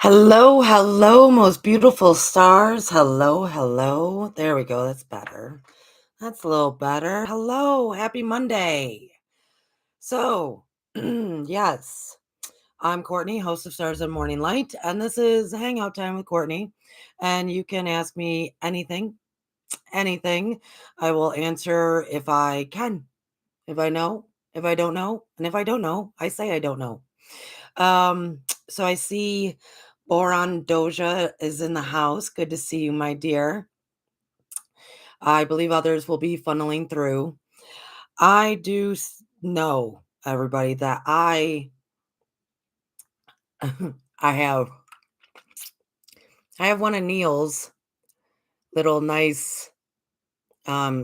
Hello, hello, most beautiful stars. Hello, hello. There we go. That's better. That's a little better. Hello, happy Monday. So, yes, I'm Courtney, host of Stars and Morning Light, and this is Hangout Time with Courtney. And you can ask me anything, anything. I will answer if I can, if I know, if I don't know, and if I don't know, I say I don't know. So I see Boron Doja is in the house. Good to see you, my dear. I believe others will be funneling through. I do know, everybody, that I have one of Neil's little nice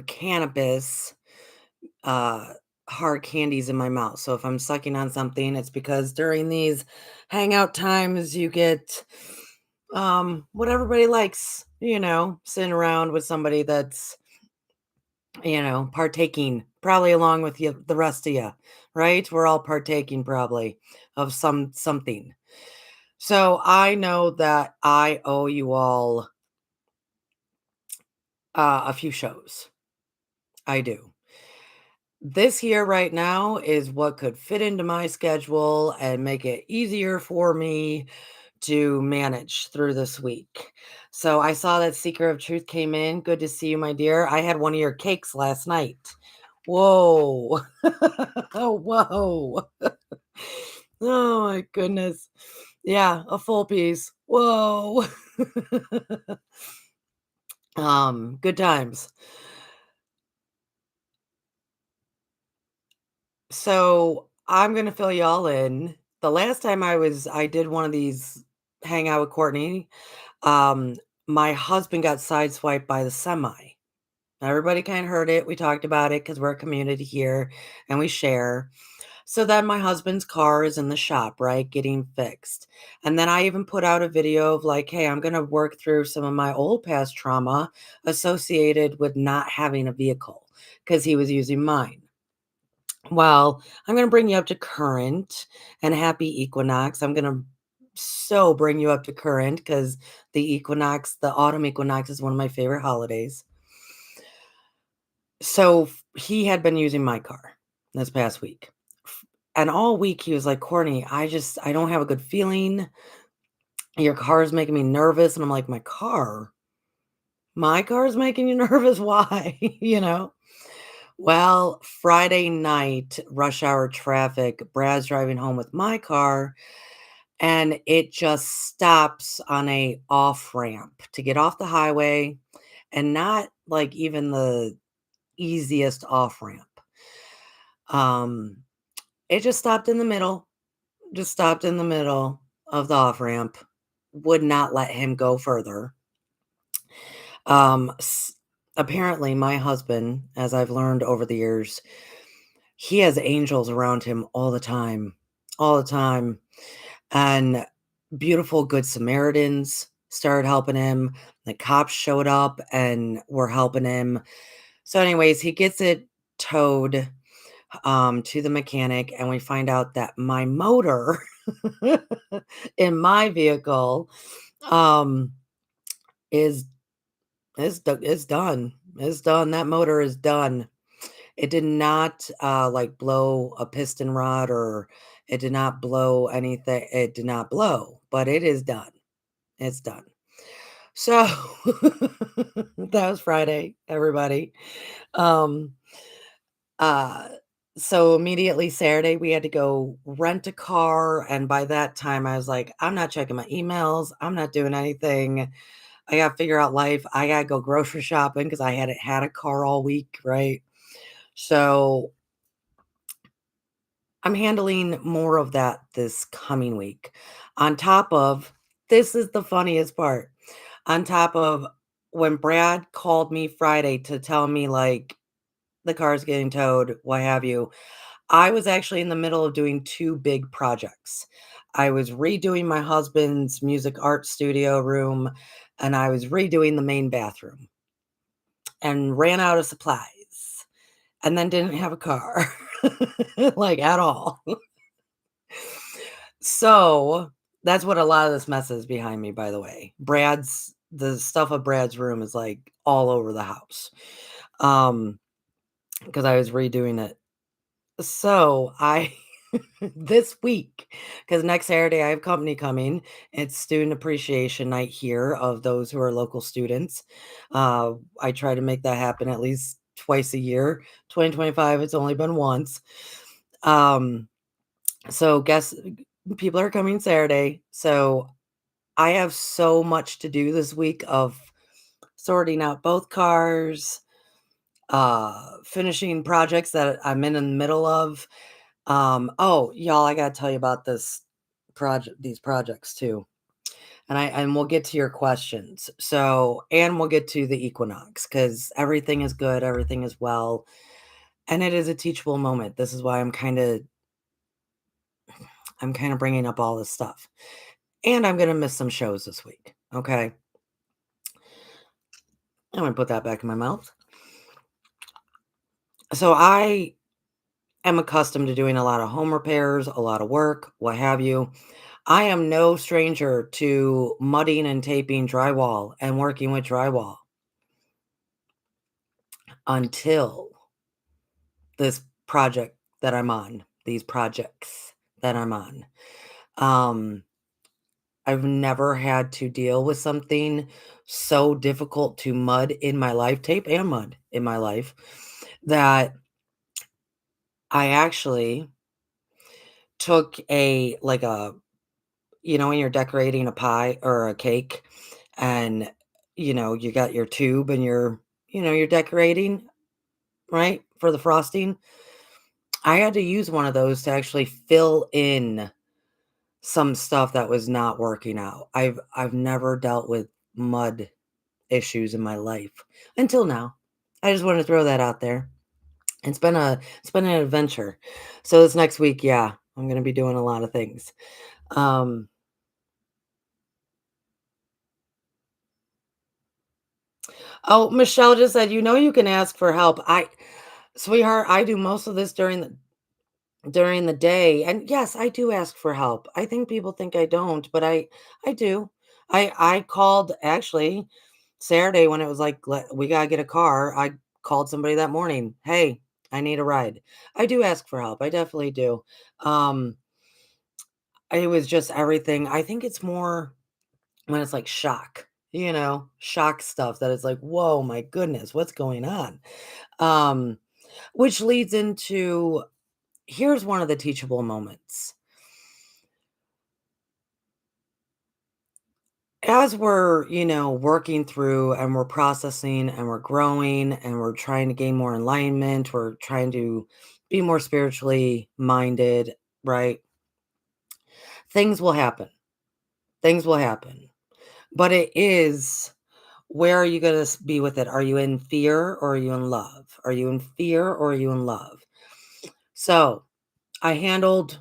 cannabis uh hard candies in my mouth. So if I'm sucking on something, it's because during these hangout times you get what everybody likes, sitting around with somebody that's, partaking probably along with you, the rest of you, right? We're all partaking probably of something. So I know that I owe you all a few shows. I do. This here right now is what could fit into my schedule and make it easier for me to manage through this week. So I saw that Seeker of Truth came in. Good to see you, my dear. I had one of your cakes last night. Whoa. Oh, whoa. Oh my goodness. Yeah, a full piece. Whoa. Good times. So I'm gonna fill y'all in. The last time I did one of these hang out with Courtney, um, my husband got sideswiped by the semi. Everybody kind of heard it. We talked about it because we're a community here and we share. So then my husband's car is in the shop, right, getting fixed. And then I even put out a video of like, hey, I'm going to work through some of my old past trauma associated with not having a vehicle because he was using mine. Well, I'm going to bring you up to current and happy equinox. I'm going to bring you up to current because the autumn equinox is one of my favorite holidays. So he had been using my car this past week. And all week he was like, Courtney, I don't have a good feeling. Your car is making me nervous. And I'm like, my car is making you nervous. Why? Well, Friday night, rush hour traffic, Brad's driving home with my car and it just stops on a off ramp to get off the highway and not like even the easiest off ramp. Um, it just stopped in the middle of the off ramp, would not let him go further. Um, s- Apparently, my husband, as I've learned over the years, he has angels around him all the time. And beautiful Good Samaritans started helping him. The cops showed up and were helping him. So, anyways, he gets it towed to the mechanic, and we find out that my motor in my vehicle um, is is done. It's done. That motor is done. It did not like blow a piston rod or it did not blow anything. It did not blow, but it is done. It's done. So that was Friday, everybody. Um, Uh, so immediately Saturday, we had to go rent a car. And by that time, I was like, I'm not checking my emails. I'm not doing anything. I got to figure out life. I got to go grocery shopping because I hadn't had a car all week. Right. So I'm handling more of that this coming week. On top of this is the funniest part. On top of when Brad called me Friday to tell me like the car's getting towed, what have you. I was actually in the middle of doing 2 big projects. I was redoing my husband's music art studio room, and I was redoing the main bathroom, and ran out of supplies, and then didn't have a car, like, at all. So, That's what a lot of this mess is behind me, by the way. Brad's the stuff of Brad's room is, like, all over the house, um, because I was redoing it. So, I this week, because next Saturday I have company coming, it's student appreciation night here of those who are local students. I try to make that happen at least twice a year. 2025, it's only been once. Um, so guess people are coming Saturday, so I have so much to do this week of sorting out both cars, finishing projects that I'm in the middle of. Oh, y'all, I gotta tell you about these projects too. And we'll get to your questions. So, and we'll get to the equinox because everything is good, everything is well, and it is a teachable moment. This is why I'm kind of bringing up all this stuff. And I'm gonna miss some shows this week. Okay, I'm gonna put that back in my mouth. So I am accustomed to doing a lot of home repairs, a lot of work, what have you. I am no stranger to mudding and taping drywall and working with drywall until this project that I'm on, these projects that I'm on. Um, I've never had to deal with something so difficult to mud in my life, tape and mud in my life, that I actually took when you're decorating a pie or a cake and, you got your tube and you're decorating, right, for the frosting. I had to use one of those to actually fill in some stuff that was not working out. I've never dealt with mud issues in my life until now. I just want to throw that out there. It's been an adventure. So this next week, yeah, I'm gonna be doing a lot of things. Um, oh, Michelle just said, you can ask for help. Sweetheart, I do most of this during the day, and yes, I do ask for help. I think people think I don't, but I do. I called actually Saturday when it was like we gotta get a car. I called somebody that morning. Hey, I need a ride. I do ask for help. I definitely do. Um, it was just everything. I think it's more when it's like shock stuff that is like, whoa, my goodness, what's going on? Um, which leads into here's one of the teachable moments. As we're, working through and we're processing and we're growing and we're trying to gain more alignment, we're trying to be more spiritually minded, right? Things will happen. Things will happen. But it is where are you going to be with it? Are you in fear or are you in love? Are you in fear or are you in love? So I handled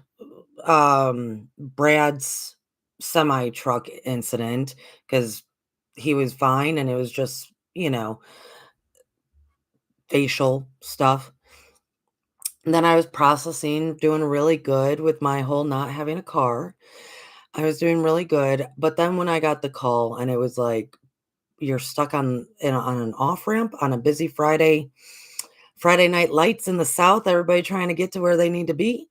Brad's semi truck incident because he was fine and it was just, facial stuff. And then I was processing, doing really good with my whole not having a car. I was doing really good. But then when I got the call and it was like, you're stuck on an off ramp on a busy Friday night lights in the South, everybody trying to get to where they need to be.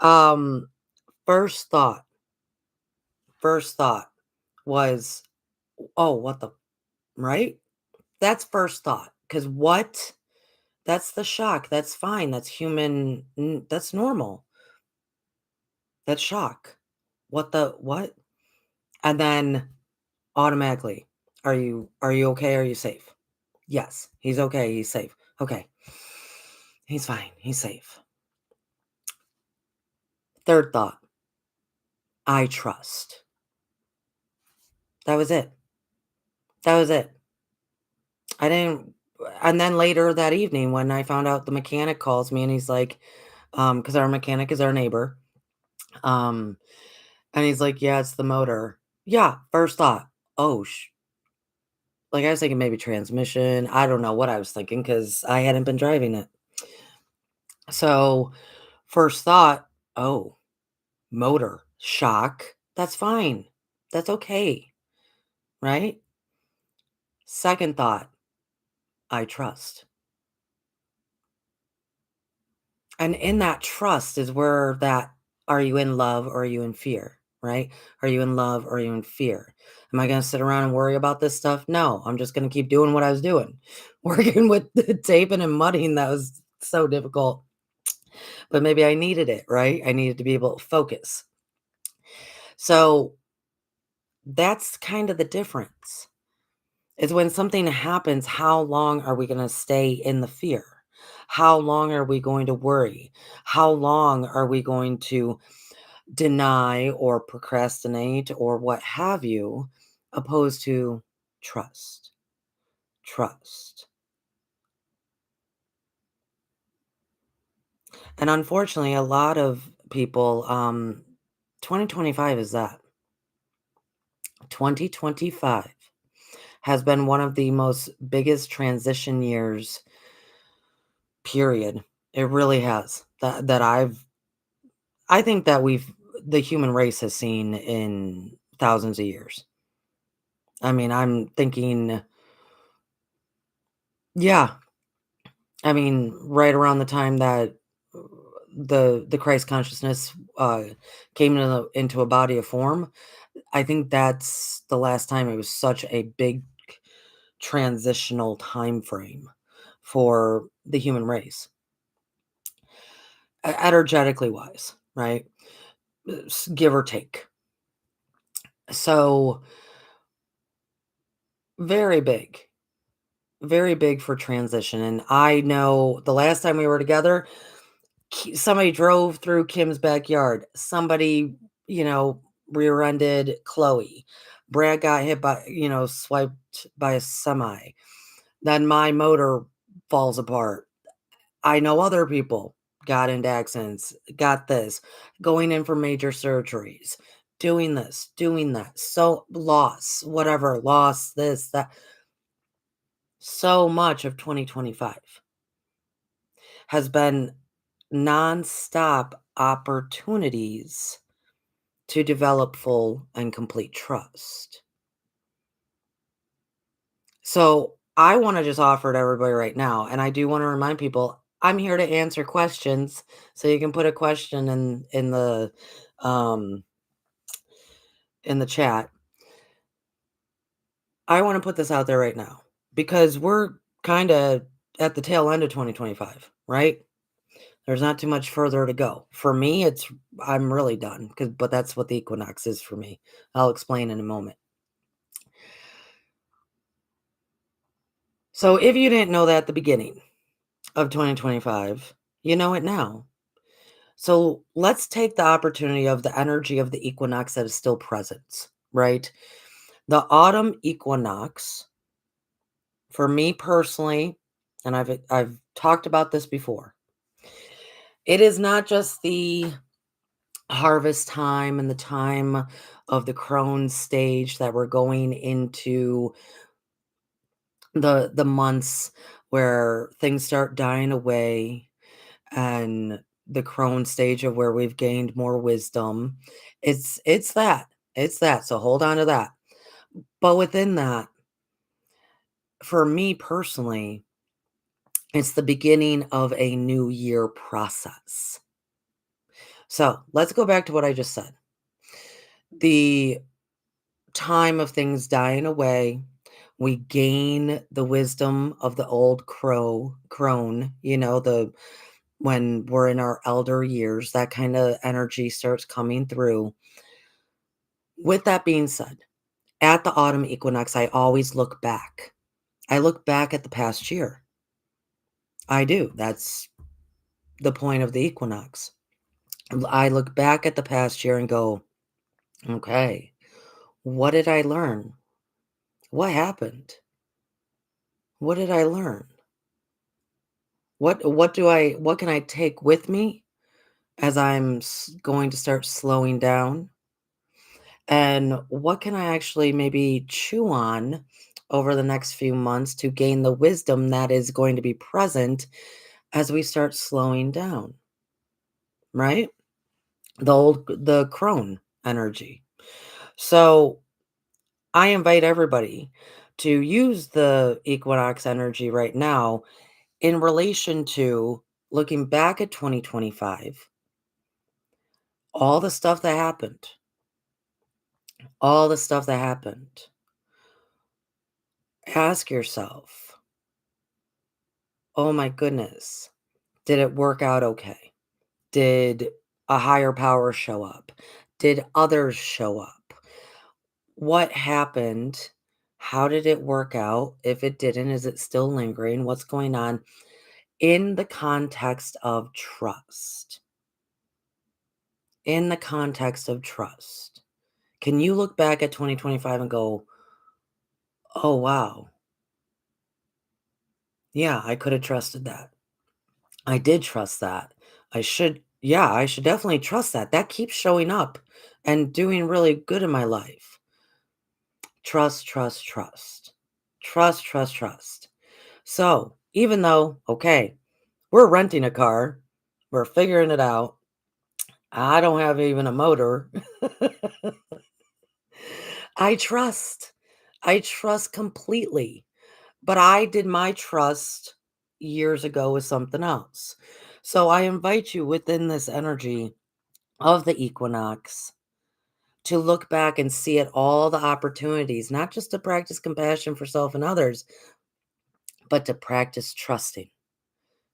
Um, first thought, first thought was, oh, what the right? That's first thought. Because what? That's the shock. That's fine. That's human. That's normal. That's shock. What the what? And then automatically, are you okay? Are you safe? Yes, he's okay. He's safe. Okay. He's fine. He's safe. Third thought, I trust. That was it. That was it. I didn't and then later that evening when I found out the mechanic calls me and he's like, because our mechanic is our neighbor. Um, and he's like, "Yeah, it's the motor." Yeah, first thought, "Oh, like, I was thinking maybe transmission. I don't know what I was thinking because I hadn't been driving it. So, first thought, "Oh, motor, shock." That's fine. That's okay, right? Second thought, I trust. And in that trust is where that are you in love or are you in fear, right? Are you in love or are you in fear? Am I going to sit around and worry about this stuff? No, I'm just going to keep doing what I was doing, working with the taping and mudding. That was so difficult, but maybe I needed it, right? I needed to be able to focus. So that's kind of the difference. Is when something happens, how long are we going to stay in the fear? How long are we going to worry? How long are we going to deny or procrastinate or what have you, opposed to trust? Trust. And unfortunately, a lot of people, 2025 is that. 2025 has been one of the most biggest transition years, period. It really has. I think that the human race has seen in thousands of years. I mean, I'm thinking, yeah, I mean, right around the time that the Christ consciousness came into a body of form, I think that's the last time it was such a big transitional time frame for the human race, energetically wise, right? Give or take. So very big. Very big for transition, and I know the last time we were together, somebody drove through Kim's backyard. Somebody, rear-ended Chloe. Brad got hit by, swiped by a semi. Then my motor falls apart. I know other people got into accidents, got this, going in for major surgeries, doing this, doing that. So loss, whatever, loss, this, that. So much of 2025 has been nonstop opportunities to develop full and complete trust. So I want to just offer to everybody right now, and I do want to remind people I'm here to answer questions. So you can put a question um in the chat. I want to put this out there right now because we're kind of at the tail end of 2025, right? There's not too much further to go. For me, I'm really done, but that's what the equinox is for me. I'll explain in a moment. So if you didn't know that at the beginning of 2025, you know it now. So let's take the opportunity of the energy of the equinox that is still present, right? The autumn equinox, for me personally, and I've talked about this before. It is not just the harvest time and the time of the crone stage that we're going into the months where things start dying away and the crone stage of where we've gained more wisdom. It's that. It's that. So hold on to that. But within that, for me personally, it's the beginning of a new year process. So let's go back to what I just said. The time of things dying away, we gain the wisdom of the old crone, the when we're in our elder years, that kind of energy starts coming through. With that being said, at the autumn equinox, I always look back. I look back at the past year. I do. That's the point of the equinox. I look back at the past year and go, okay, what did I learn? What happened? What did I learn? What can I take with me as I'm going to start slowing down? And what can I actually maybe chew on over the next few months to gain the wisdom that is going to be present as we start slowing down, right? The crone energy. So I invite everybody to use the equinox energy right now in relation to looking back at 2025, all the stuff that happened, all the stuff that happened. Ask yourself, oh my goodness, did it work out okay? Did a higher power show up? Did others show up? What happened? How did it work out? If it didn't, is it still lingering? What's going on in the context of trust? In the context of trust. Can you look back at 2025 and go, oh, wow, yeah, I could have trusted that. I did trust that. I should definitely trust that. That keeps showing up and doing really good in my life. Trust, trust, trust. Trust, trust, trust. So, even though, okay, we're renting a car, we're figuring it out. I don't have even a motor. I trust. I trust completely. But I did my trust years ago with something else. So I invite you within this energy of the equinox to look back and see at all the opportunities, not just to practice compassion for self and others, but to practice trusting.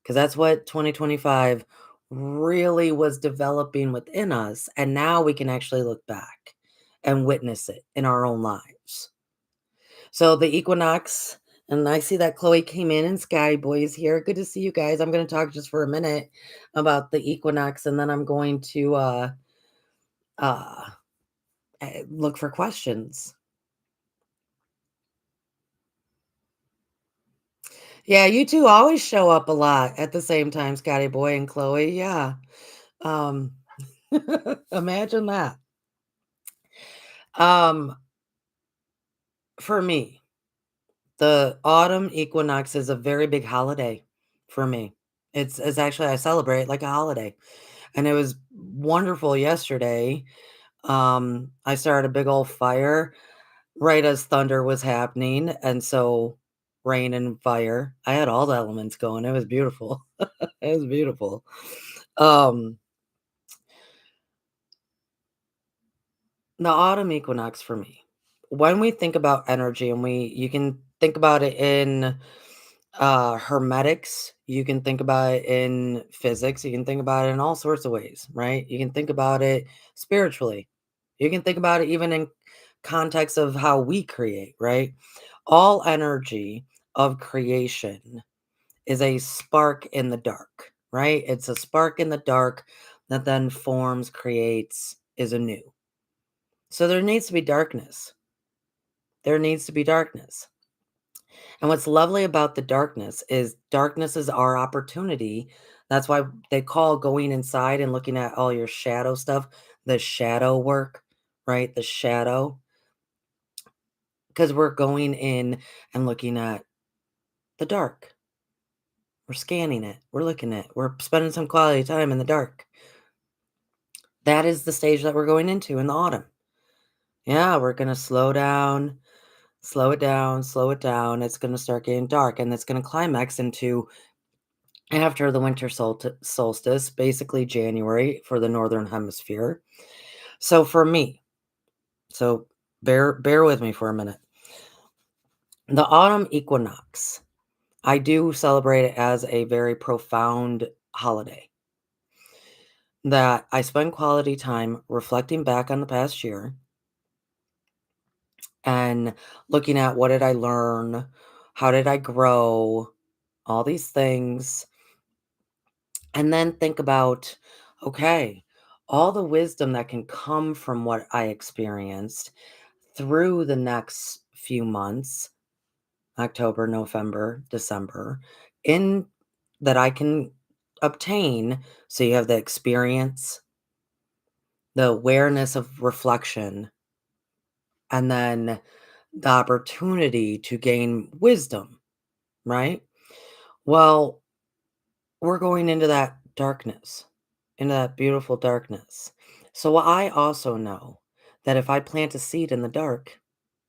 Because that's what 2025 really was developing within us. And now we can actually look back and witness it in our own lives. So the equinox, and I see that Chloe came in and Sky Boy is here. Good to see you guys. I'm going to talk just for a minute about the equinox, and then I'm going to uh, look for questions. Yeah, you two always show up a lot at the same time, Scotty Boy and Chloe. Yeah. Um, imagine that. Um, for me, the autumn equinox is a very big holiday for me. It's actually I celebrate like a holiday. And it was wonderful yesterday. I started a big old fire right as thunder was happening, and so rain and fire. I had all the elements going. It was beautiful. It was beautiful. Um, the autumn equinox for me. When we think about energy and we you can think about it in hermetics, you can think about it in physics, you can think about it in all sorts of ways, right? You can think about it spiritually. You can think about it even in context of how we create, right? All energy of creation is a spark in the dark, right? It's a spark in the dark that then forms, creates, is anew. So there needs to be darkness. There needs to be darkness. And what's lovely about the darkness is our opportunity. That's why they call going inside and looking at all your shadow stuff, the shadow work, right? The shadow, because we're going in and looking at the dark. We're scanning it. We're looking at it. We're spending some quality time in the dark. That is the stage that we're going into in the autumn. Yeah, we're going to slow down, slow it down, slow it down. It's going to start getting dark and it's going to climax into after the winter solstice, basically January for the northern hemisphere. So for me, so bear with me for a minute. The autumn equinox, I do celebrate it as a very profound holiday that I spend quality time reflecting back on the past year and looking at what did I learn, how did I grow, all these things, and then think about, okay, all the wisdom that can come from what I experienced through the next few months, October, November, December, in that I can obtain. So you have the experience, the awareness of reflection, and then the opportunity to gain wisdom, right? Well, we're going into that darkness, into that beautiful darkness. So I also know that if I plant a seed in the dark,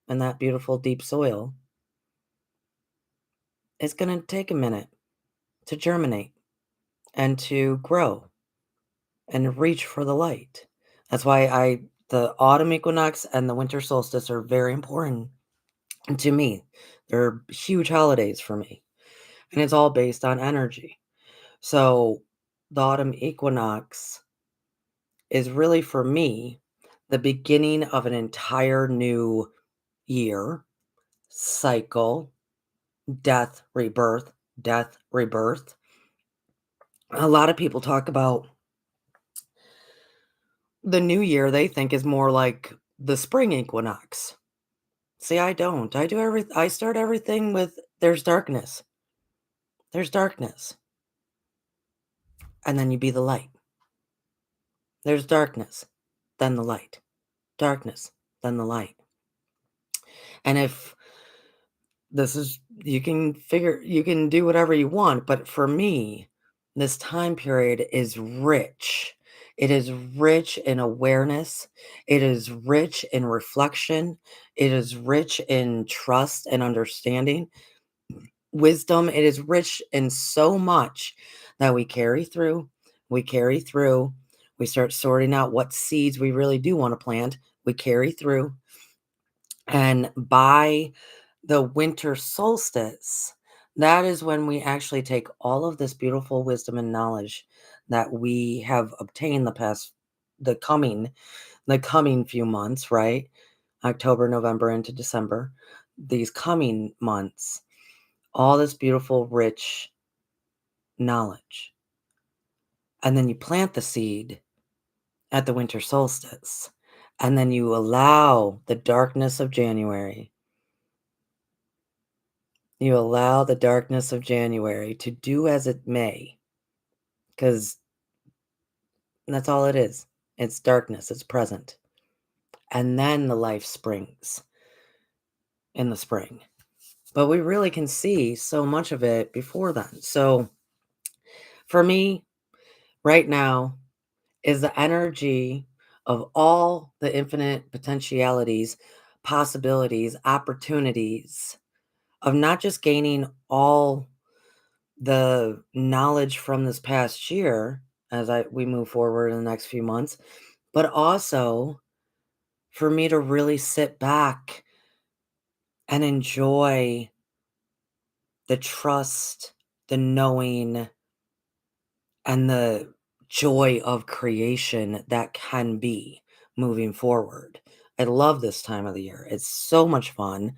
in that beautiful deep soil, it's gonna take a minute to germinate and to grow and reach for the light. That's why the autumn equinox and the winter solstice are very important to me. They're huge holidays for me, and it's all based on energy. So, the autumn equinox is really for me the beginning of an entire new year, cycle, death, rebirth, death, rebirth. A lot of people talk about the new year, they think is more like the spring equinox. See, I don't. I start everything with there's darkness. There's darkness. And then you be the light. There's darkness, then the light. Darkness, then the light. And if this is you can do whatever you want, but for me, this time period is rich. It is rich in awareness. It is rich in reflection. It is rich in trust and understanding, wisdom. It is rich in so much that we carry through. We carry through. We start sorting out what seeds we really do want to plant. We carry through. And by the winter solstice, that is when we actually take all of this beautiful wisdom and knowledge that we have obtained the coming the coming few months, right? October, November into December, these coming months, all this beautiful, rich knowledge. And then you plant the seed at the winter solstice. And then you allow the darkness of January. You allow the darkness of January to do as it may, because that's all it is. It's darkness, it's present. And then the life springs in the spring. But we really can see so much of it before then. So for me, right now is the energy of all the infinite potentialities, possibilities, opportunities of not just gaining all the knowledge from this past year as we move forward in the next few months, but also for me to really sit back and enjoy the trust, the knowing, and the joy of creation that can be moving forward. I love this time of the year. It's so much fun.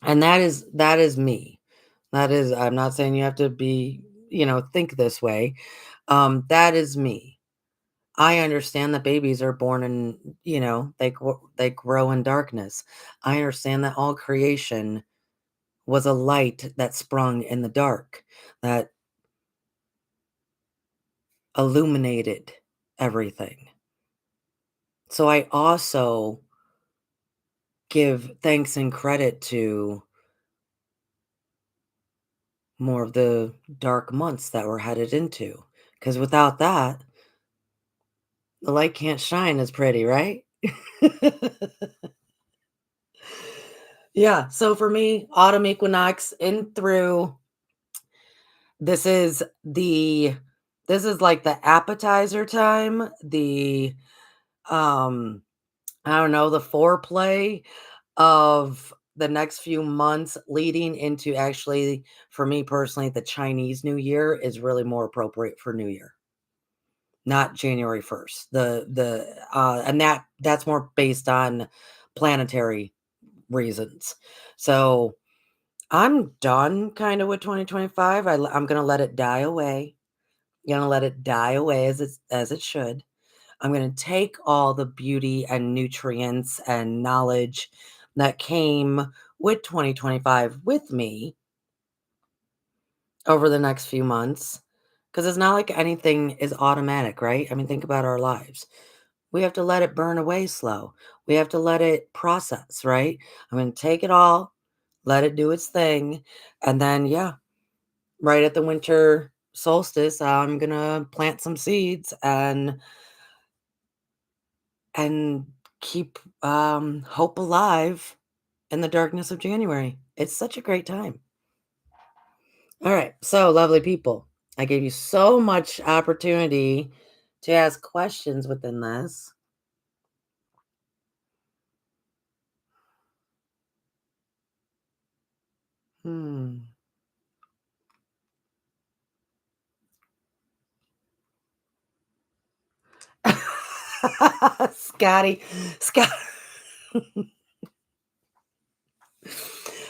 And that is me. That is I'm not saying you have to be, think this way. That is me. I understand that babies are born in, they grow in darkness. I understand that all creation was a light that sprung in the dark, that illuminated everything. So I also give thanks and credit to more of the dark months that we're headed into. Because without that, the light can't shine as pretty, right? Yeah, so for me, autumn equinox in through, this is the this is like the appetizer time, um, I don't know, the foreplay of the next few months leading into actually, for me personally, the Chinese New Year is really more appropriate for New Year, not January 1st. And that's more based on planetary reasons. So I'm done kind of with 2025. I'm gonna let it die away. Gonna let it die away as it should. I'm gonna take all the beauty and nutrients and knowledge that came with 2025 with me over the next few months, because it's not like anything is automatic, right? I mean, think about our lives. We have to let it burn away slow. We have to let it process, right? I'm gonna take it all, let it do its thing, and then, yeah, right at the winter solstice, I'm gonna plant some seeds and keep hope alive in the darkness of January. It's such a great time. All right. So, lovely people, I gave you so much opportunity to ask questions within this. Hmm. Scotty, Scott.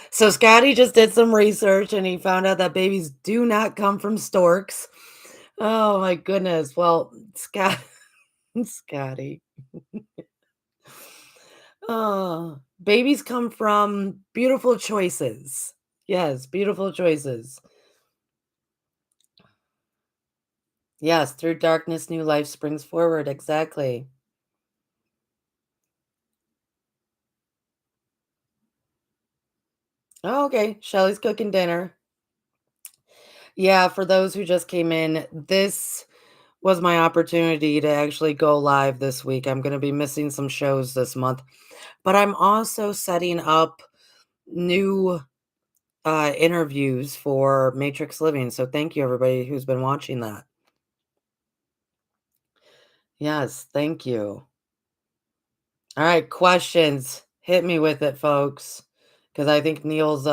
So Scotty just did some research and he found out that babies do not come from storks. Oh my goodness. Well, Scotty. Oh, babies come from beautiful choices. Yes, beautiful choices. Yes, through darkness, new life springs forward. Exactly. Oh, okay. Shelly's cooking dinner. Yeah, for those who just came in, this was my opportunity to actually go live this week. I'm going to be missing some shows this month, but I'm also setting up new interviews for Matrix Living. So thank you, everybody who's been watching that. Yes, thank you. All right, questions. Hit me with it, folks, because I think Neil's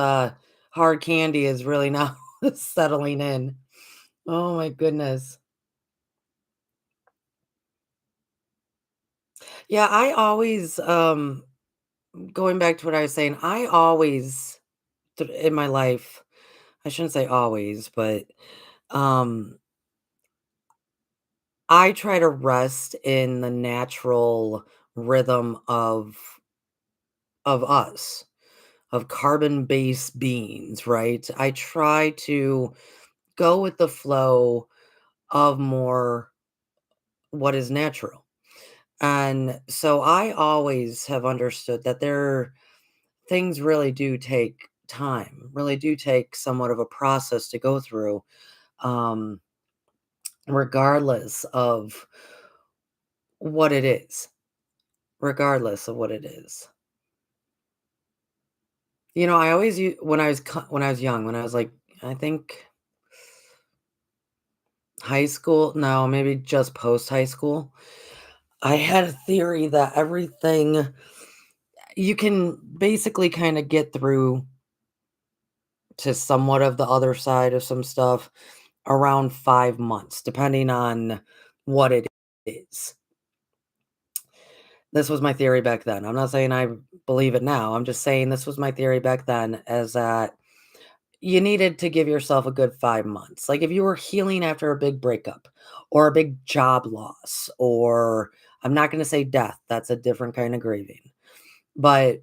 hard candy is really now settling in. Oh my goodness. Yeah, I always going back to what I was saying, I always in my life, I shouldn't say always, but um I try to rest in the natural rhythm of us, of carbon-based beings, right? I try to go with the flow of more what is natural. And so I always have understood that things really do take time, really do take somewhat of a process to go through, um, regardless of what it is, regardless of what it is. You know, I always when when I was young, when I was like, I think high school, no, maybe just post high school, I had a theory that everything you can basically kind of get through to somewhat of the other side of some stuff around 5 months, depending on what it is. This was my theory back then. I'm not saying I believe it now. I'm just saying this was my theory back then, as that you needed to give yourself a good 5 months. Like if you were healing after a big breakup or a big job loss, or I'm not going to say death, that's a different kind of grieving, but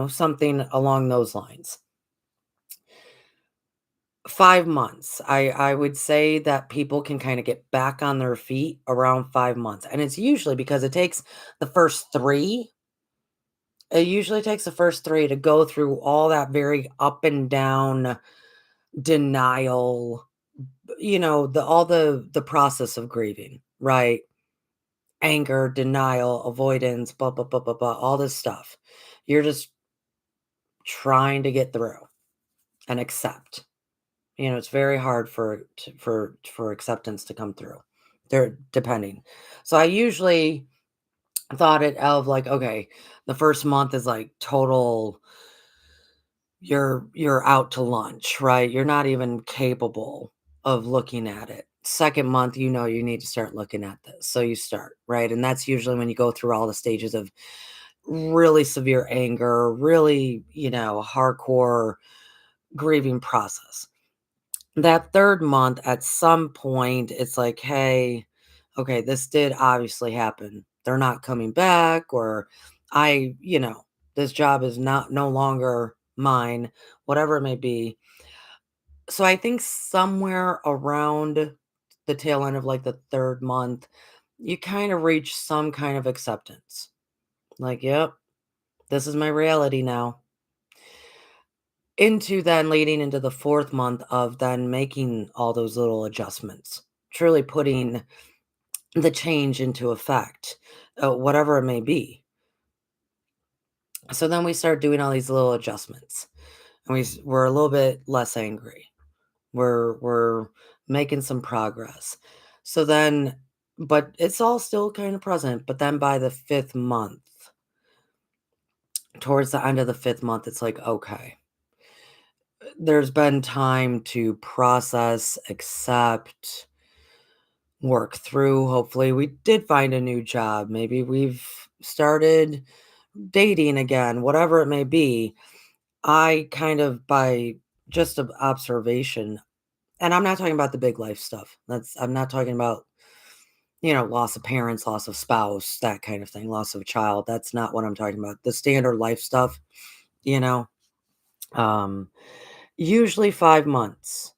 something along those lines. 5 months. I would say that people can kind of get back on their feet around 5 months. And it's usually because the first three, it usually takes the first three to go through all that very up and down denial, all the process of grieving, right? Anger, denial, avoidance, blah, blah, blah, blah, blah, all this stuff. You're just trying to get through and accept. It's very hard for acceptance to come through. They're depending. So I usually thought it of like, okay, the first month is like total you're out to lunch, right? You're not even capable of looking at it. Second month, you need to start looking at this. So you start, right? And that's usually when you go through all the stages of really severe anger, really, hardcore grieving process. That 3rd month, at some point, it's like, "Hey, okay, this did obviously happen. They're not coming back," or "This job is not no longer mine," whatever it may be. So I think somewhere around the tail end of, like, the 3rd month, you kinda reach some kind of acceptance. Like, "Yep, this is my reality now." Into then leading into the 4th month of then making all those little adjustments, truly putting the change into effect, whatever it may be. So then we start doing all these little adjustments, and we're a little bit less angry. We're making some progress. So then, but it's all still kind of present. But then by the fifth month, towards the end of the fifth month, it's like, okay, there's been time to process, accept, work through. Hopefully, we did find a new job. Maybe we've started dating again, whatever it may be. I kind of, by just observation, and I'm not talking about the big life stuff. I'm not talking about, loss of parents, loss of spouse, that kind of thing, loss of a child. That's not what I'm talking about. The standard life stuff, you know, um, usually 5 months,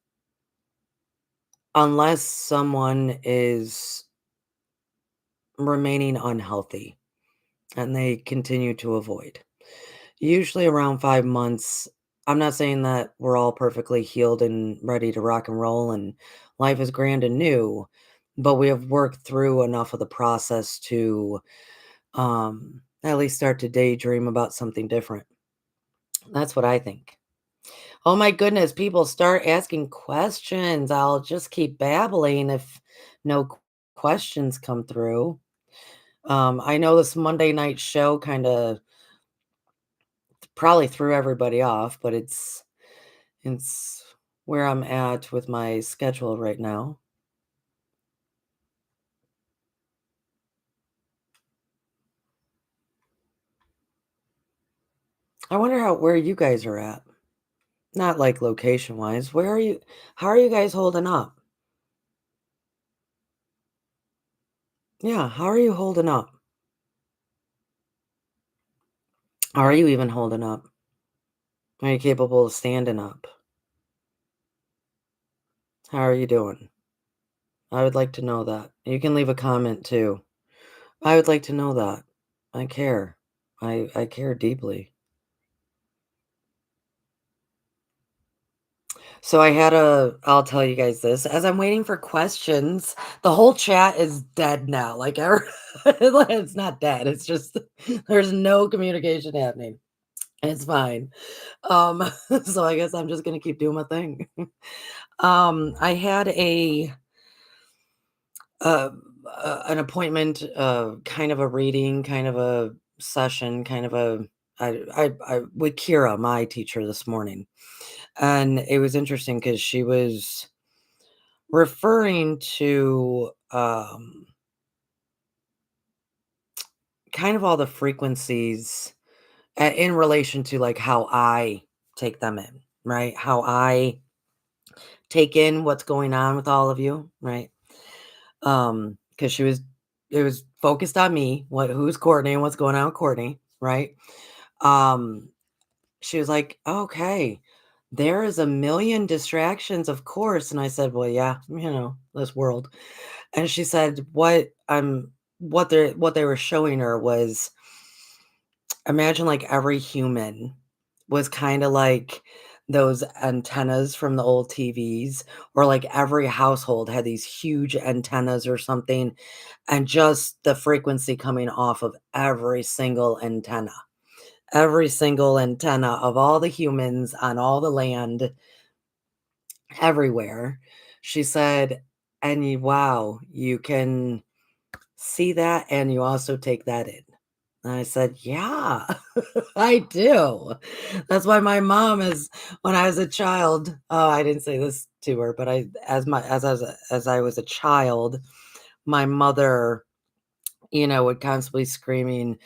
unless someone is remaining unhealthy and they continue to avoid. Usually around 5 months. I'm not saying that we're all perfectly healed and ready to rock and roll and life is grand and new, but we have worked through enough of the process to at least start to daydream about something different. That's what I think. Oh my goodness, people start asking questions. I'll just keep babbling if no questions come through. I know this Monday night show kind of probably threw everybody off, but it's where I'm at with my schedule right now. I wonder where you guys are at. Not like location wise. Where are you? How are you guys holding up? Yeah, how are you holding up? Are you even holding up? Are you capable of standing up? How are you doing? I would like to know that. You can leave a comment too. I would like to know that. I care. I care deeply. So I'll tell you guys this, as I'm waiting for questions, the whole chat is dead now. Like it's not dead. It's just there's no communication happening. It's fine. Um, so I guess I'm just gonna keep doing my thing. I had uh, an appointment, kind of a reading, kind of a session, kind of a I with Kira, my teacher this morning. And it was interesting because she was referring to, kind of all the frequencies in relation to like how I take them in, right? How I take in what's going on with all of you, right? Because it was focused on me, who's Courtney and what's going on with Courtney, right? Um, she was like, "Okay, there is a million distractions, of course." And I said, "Well, yeah, this world." And she said, what they were showing her was, imagine like every human was kind of like those antennas from the old TVs, or like every household had these huge antennas or something, and just the frequency coming off of every single antenna of all the humans on all the land everywhere. She said, and wow, you can see that and you also take that in. And I said, "Yeah, I do." That's why my mom is when I was a child, oh, I didn't say this to her, but as I was a child, my mother, would constantly screaming,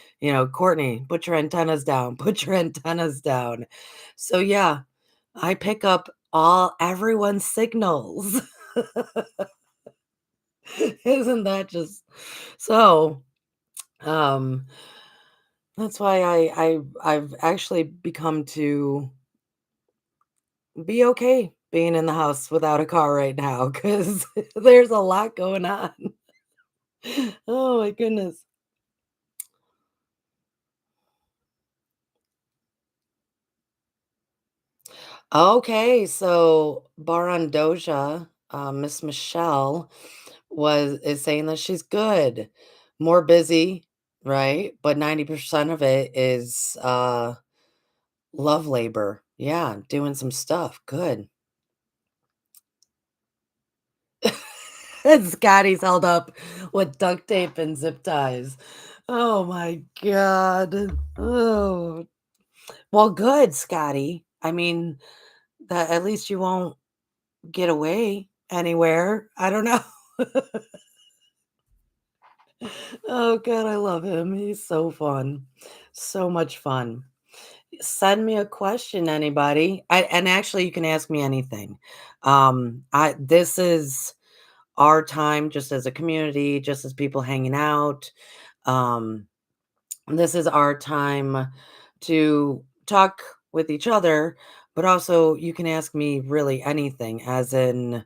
"Courtney, put your antennas down, put your antennas down." So yeah, I pick up all everyone's signals. Isn't that just so? Um, that's why I've actually become to be okay being in the house without a car right now because there's a lot going on. Oh my goodness. Okay, so Barandoja, Miss Michelle was is saying that she's good. More busy, right? But 90% of it is love labor. Yeah, doing some stuff. Good. And Scotty's held up with duct tape and zip ties. Oh my god. Oh. Well, good, Scotty. I mean, that at least you won't get away anywhere. I don't know. Oh god, I love him. He's so fun. So much fun. Send me a question, anybody. And actually you can ask me anything. I this is our time just as a community, just as people hanging out. Um, this is our time to talk with each other, but also you can ask me really anything, as in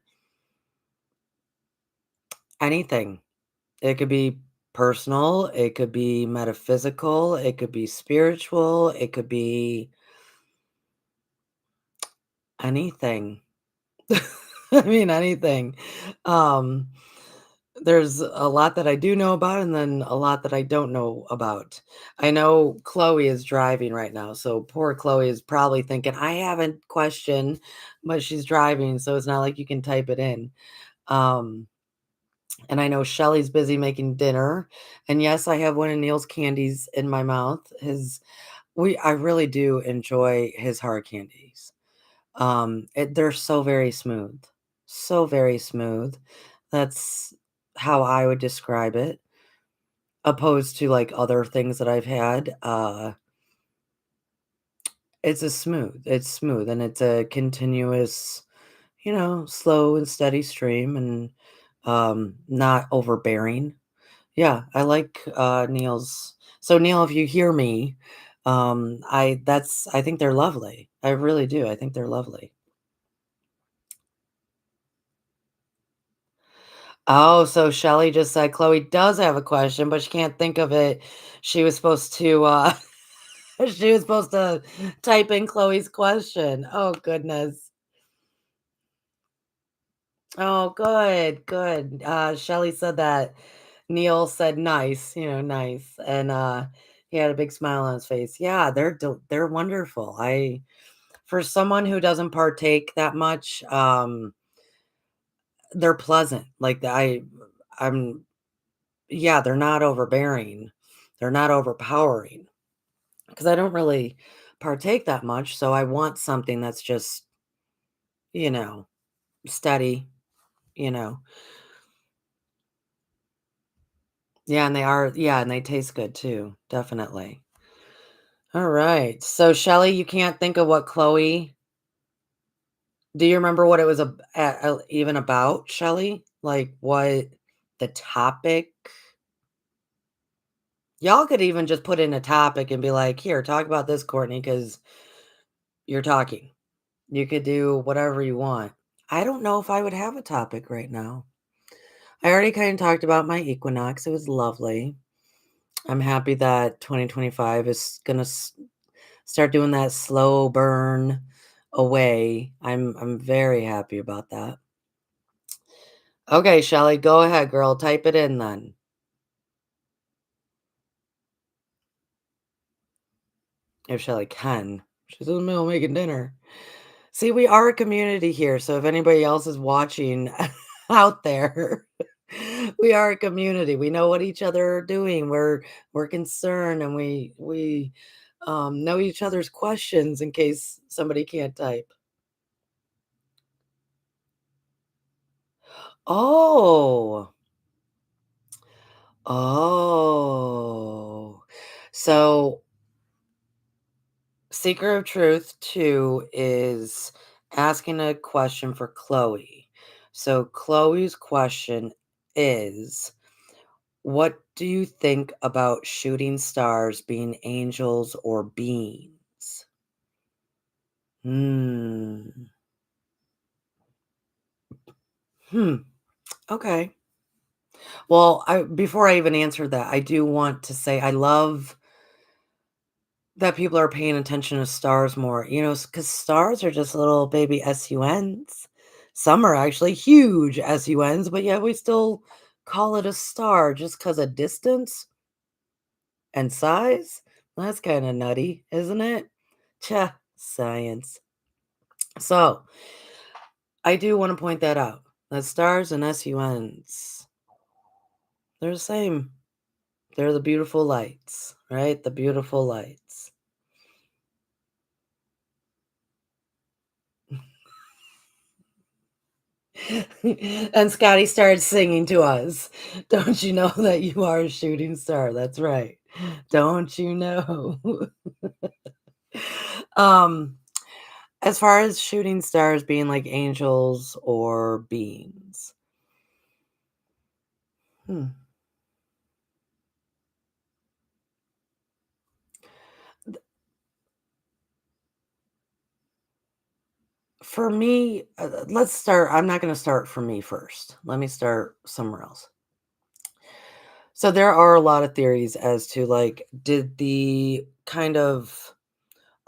anything. It could be personal, it could be metaphysical, it could be spiritual, it could be anything. I mean, anything. Um, there's a lot that I do know about and then a lot that I don't know about. I know Chloe is driving right now, so poor Chloe is probably thinking, I haven't questioned, but she's driving, so it's not like you can type it in. Um, and I know Shelly's busy making dinner. And yes, I have one of Neil's candies in my mouth. I really do enjoy his hard candies. They're so very smooth. So very smooth. That's how I would describe it, opposed to, like, other things that I've had. It's smooth, and it's a continuous, slow and steady stream and, not overbearing. Yeah, I like, Neil's so Neil, if you hear me, I think they're lovely. I really do. I think they're lovely. Oh, so Shelly just said Chloe does have a question, but she can't think of it. She was supposed to, she was supposed to type in Chloe's question. Oh, goodness. Oh, good, good. Shelly said that Neil said nice, nice. And he had a big smile on his face. Yeah, they're wonderful. For someone who doesn't partake that much, they're pleasant. I'm yeah, they're not overbearing. They're not overpowering because I don't really partake that much, so I want something that's just, you know, steady, you know. Yeah, and they taste good too, definitely. All right. So Shelly, you can't think of what Chloe do you remember what it was even about, Shelly? Like what the topic? Y'all could even just put in a topic and be like, "Here, talk about this, Courtney, because you're talking." You could do whatever you want. I don't know if I would have a topic right now. I already kind of talked about my equinox. It was lovely. I'm happy that 2025 is gonna start doing that slow burn away. I'm very happy about that. Okay, Shelly, go ahead, girl. Type it in then. If Shelly can. She's in the middle of making dinner. See, we are a community here, so if anybody else is watching out there, we are a community. We know what each other are doing. We're concerned and we know each other's questions in case somebody can't type. Oh. Oh. So, Seeker of Truth 2 is asking a question for Chloe. So, Chloe's question is, what do you think about shooting stars being angels or beings? Hmm. Hmm. Okay. Well, before I even answer that, I do want to say I love that people are paying attention to stars more, because stars are just little baby SUNs. Some are actually huge SUNs, but yet we still call it a star just because of distance and size? That's kinda nutty, isn't it? Tch, science. So, I do wanna point that out, that stars and SUNs, they're the same. They're the beautiful lights, right? The beautiful lights. And Scotty started singing to us. "Don't you know that you are a shooting star?" That's right. Don't you know? Um, as far as shooting stars being like angels or beings, hmm, for me, let's start I'm not gonna start for me first. Let me start somewhere else. So there are a lot of theories as to, like, did the kind of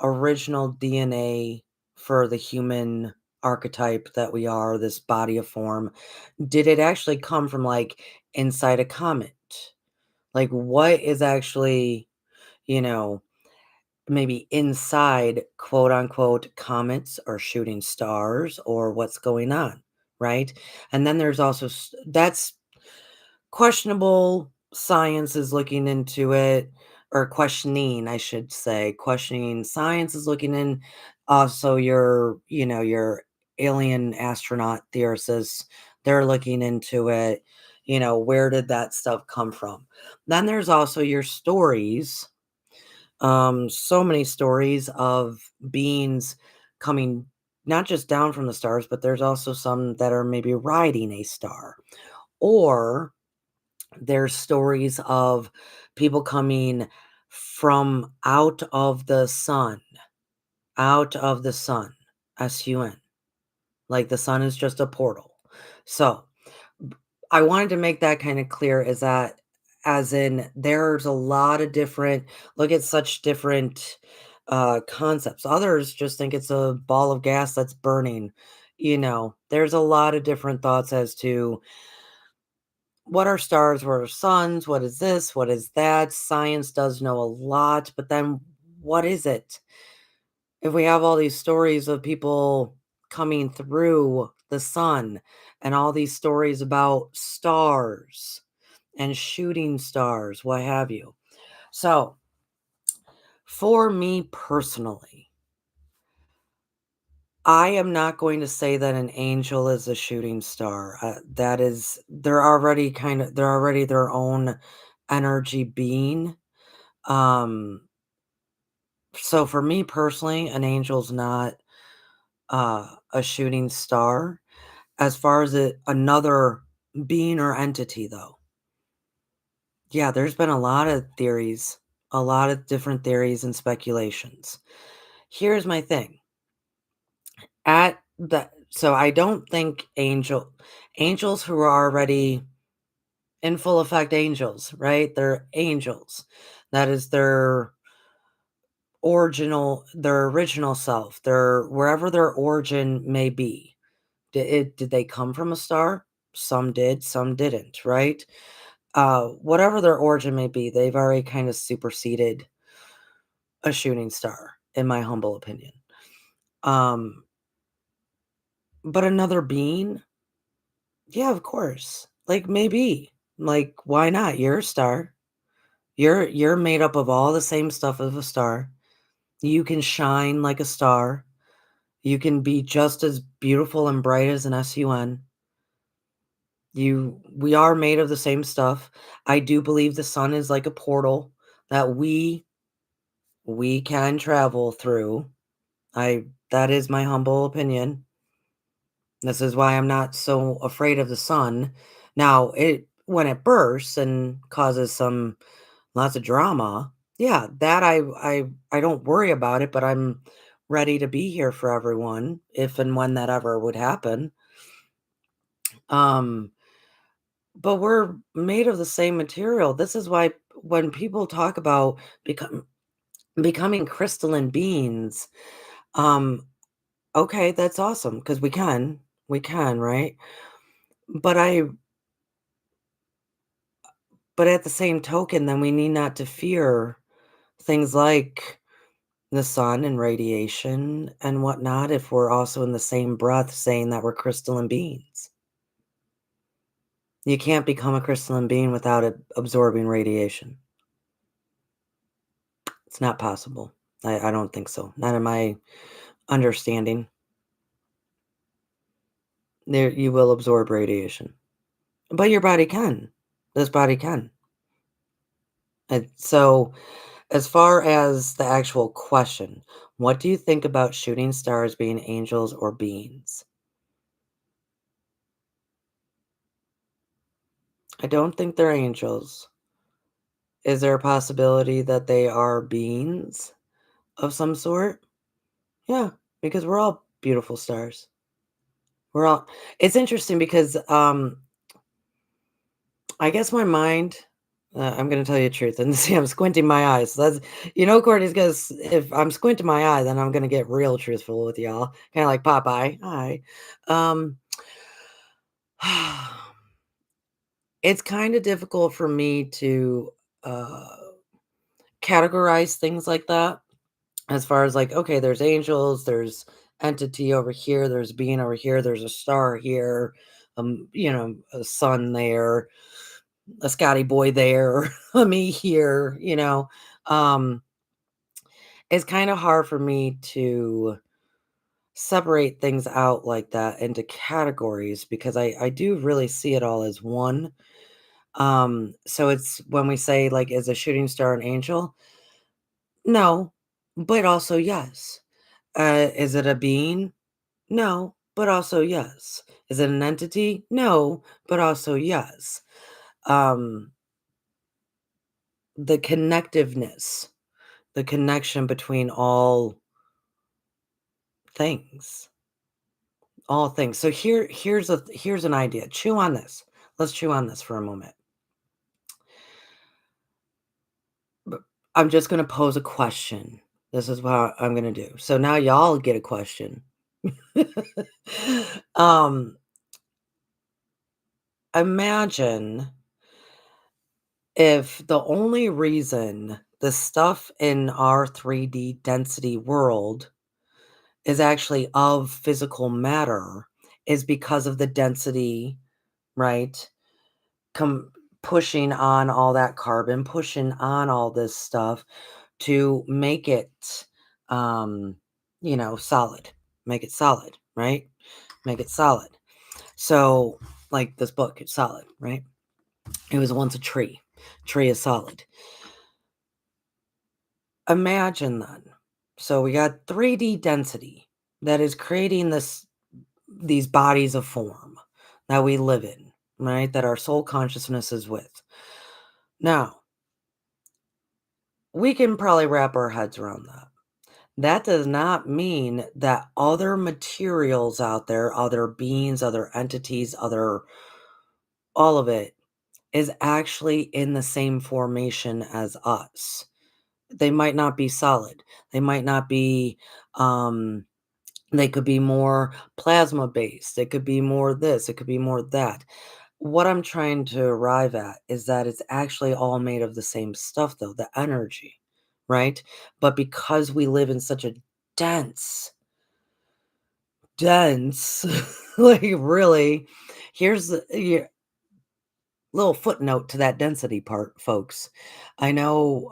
original DNA for the human archetype that we are, this body of form, did it actually come from, like, inside a comet? Like, what is actually, you know, maybe inside quote unquote comets or shooting stars or what's going on, right? And then there's also that's questionable. Science is looking into it, or questioning, I should say. Questioning science is looking in. Also, your alien astronaut theorists, they're looking into it. Where did that stuff come from? Then there's also your stories. So many stories of beings coming not just down from the stars, but there's also some that are maybe riding a star, or there's stories of people coming from out of the sun, SUN. Like the sun is just a portal. So I wanted to make that kind of clear is that as in there's a lot of different look at such different concepts. Others just think it's a ball of gas that's burning. There's a lot of different thoughts as to what are stars? What are suns? What is this? What is that? Science does know a lot, but then what is it? If we have all these stories of people coming through the sun and all these stories about stars and shooting stars, what have you. So, for me personally, I am not going to say that an angel is a shooting star. That is, they're already their own energy being. Um, so for me personally, an angel's not a shooting star. As far as another being or entity, though, yeah, there's been a lot of theories, a lot of different theories and speculations. Here's my thing. So I don't think angels who are already in full effect angels, right? They're angels. That is their original self, their wherever their origin may be. Did they come from a star? Some did, some didn't, right? Whatever their origin may be, they've already kind of superseded a shooting star, in my humble opinion. Um, but another being, yeah, of course. Like maybe. Like, why not? You're a star. You're made up of all the same stuff of a star. You can shine like a star. You can be just as beautiful and bright as an SUN. We are made of the same stuff. I do believe the sun is like a portal that we can travel through. I That is my humble opinion. This is why I'm not so afraid of the sun. Now, it when it bursts and causes some lots of drama, yeah, that I don't worry about it, but I'm ready to be here for everyone if and when that ever would happen. Um, but we're made of the same material. This is why when people talk about becoming crystalline beings, um, okay, that's awesome because we can. We can, right? But I but at the same token, then we need not to fear things like the sun and radiation and whatnot if we're also in the same breath saying that we're crystalline beings. You can't become a crystalline being without absorbing radiation. It's not possible. I don't think so. Not in my understanding. There, you will absorb radiation, but your body can. This body can. And so, as far as the actual question, what do you think about shooting stars being angels or beings? I don't think they're angels. Is there a possibility that they are beings of some sort? Yeah, because we're all beautiful stars. We're all it's interesting because, I guess my mind I'm gonna tell you the truth, and see, I'm squinting my eyes. That's Courtney's gonna if I'm squinting my eye, then I'm gonna get real truthful with y'all, kinda like Popeye. Hi. Um, it's kinda difficult for me to, uh, categorize things like that. As far as like, okay, there's angels, there's entity over here, there's being over here, there's a star here, a sun there, a Scotty boy there, a me here, Um, it's kind of hard for me to separate things out like that into categories because I do really see it all as one. So it's when we say like, is a shooting star an angel? No, but also yes. Is it a being? No, but also yes. Is it an entity? No, but also yes. Um, the connectiveness, the connection between things, all things. So here's an idea. Chew on this. Let's chew on this for a moment. B- I'm just going to pose a question. This is what I'm going to do. So now y'all get a question. um, imagine if the only reason the stuff in our 3D density world is actually of physical matter is because of the density, right? Com Pushing on all that carbon, pushing on all this stuff to make it, um, solid. Make it solid, right? Make it solid. So, like this book, it's solid, right? It was once a tree. Tree is solid. Imagine then. So we got 3D density that is creating these bodies of form that we live in, right? That our soul consciousness is with. Now, we can probably wrap our heads around that. That does not mean that other materials out there, other beings, other entities, other all of it is actually in the same formation as us. They might not be solid. They might not be um they could be more plasma based. It could be more this, it could be more that. What I'm trying to arrive at is that it's actually all made of the same stuff though, the energy, right? But because we live in such a dense, dense, like really, here's the little footnote to that density part, folks. I know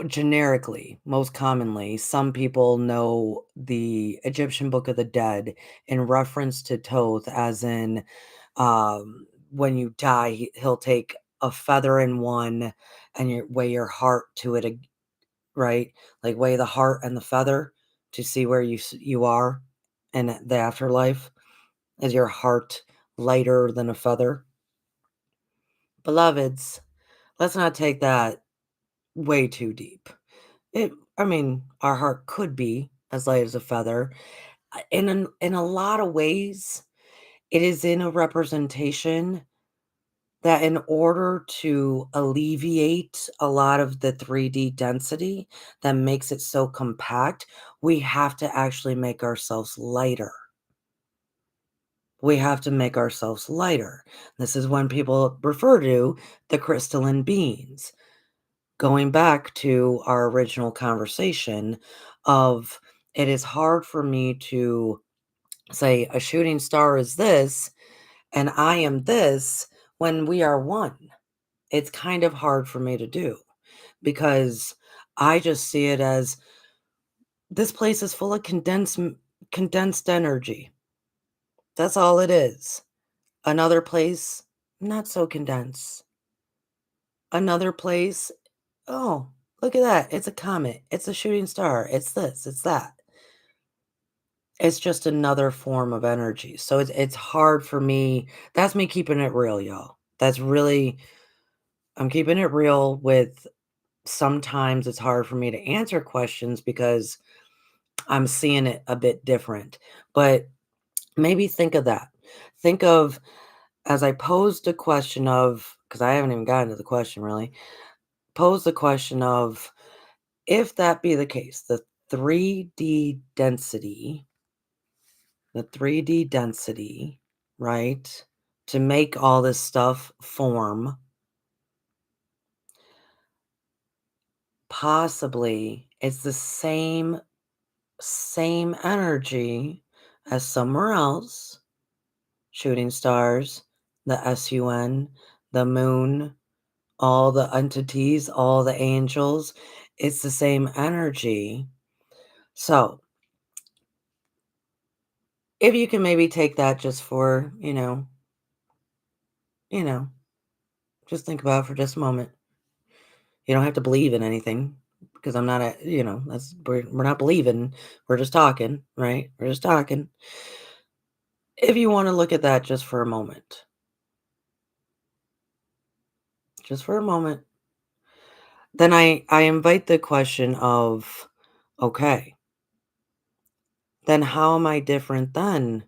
generically, most commonly, some people know the Egyptian Book of the Dead in reference to Thoth, as in, when you die, he'll take a feather in one and weigh your heart to it, right? Like weigh the heart and the feather to see where you are in the afterlife. Is your heart lighter than a feather? Beloveds, let's not take that way too deep. I mean, our heart could be as light as a feather. In a lot of ways, it is in a representation that in order to alleviate a lot of the 3D density that makes it so compact, we have to actually make ourselves lighter. We have to make ourselves lighter. This is when people refer to the crystalline beings. Going back to our original conversation of it is hard for me to say a shooting star is this and I am this when we are one. It's kind of hard for me to do because I just see it as this place is full of condensed energy. That's all it is. Another place, not so condensed. Another place, oh, look at that. It's a comet. It's a shooting star. It's this, it's that. It's just another form of energy. So it's hard for me. That's me keeping it real, y'all. That's really I'm keeping it real with sometimes it's hard for me to answer questions because I'm seeing it a bit different. But maybe think of that. Think of as I posed a question of because I haven't even gotten to the question really. Pose the question of if that be the case, 3D density, the 3D density, right? To make all this stuff form, possibly it's the same energy as somewhere else, shooting stars, the sun, the moon, all the entities, all the angels. It's the same energy. So, if you can maybe take that just for, you know, just think about it for just a moment. You don't have to believe in anything because I'm not that's we're not believing. We're just talking, right? We're just talking. If you want to look at that just for a moment, then I invite the question of, okay, then how am I different than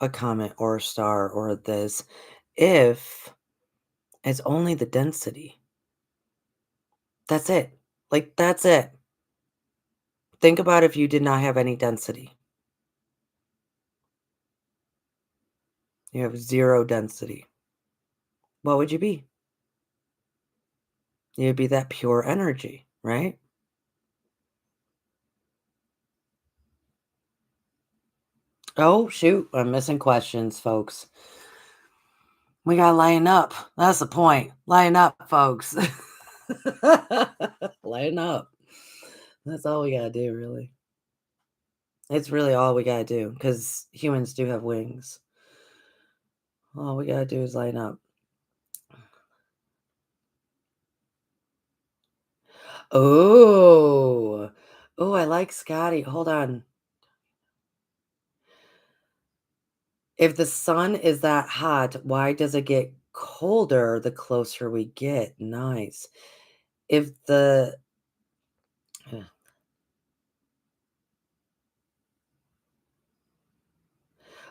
a comet or a star or this if it's only the density? That's it. Like that's it. Think about if you did not have any density. You have zero density. What would you be? You'd be that pure energy, right? Oh, shoot. I'm missing questions, folks. We gotta line up. That's the point. Line up, folks. Line up. That's all we gotta do, really. It's really all we gotta do because humans do have wings. All we gotta do is line up. Oh, oh, I like Scotty. Hold on. If the sun is that hot, why does it get colder the closer we get? Nice. If the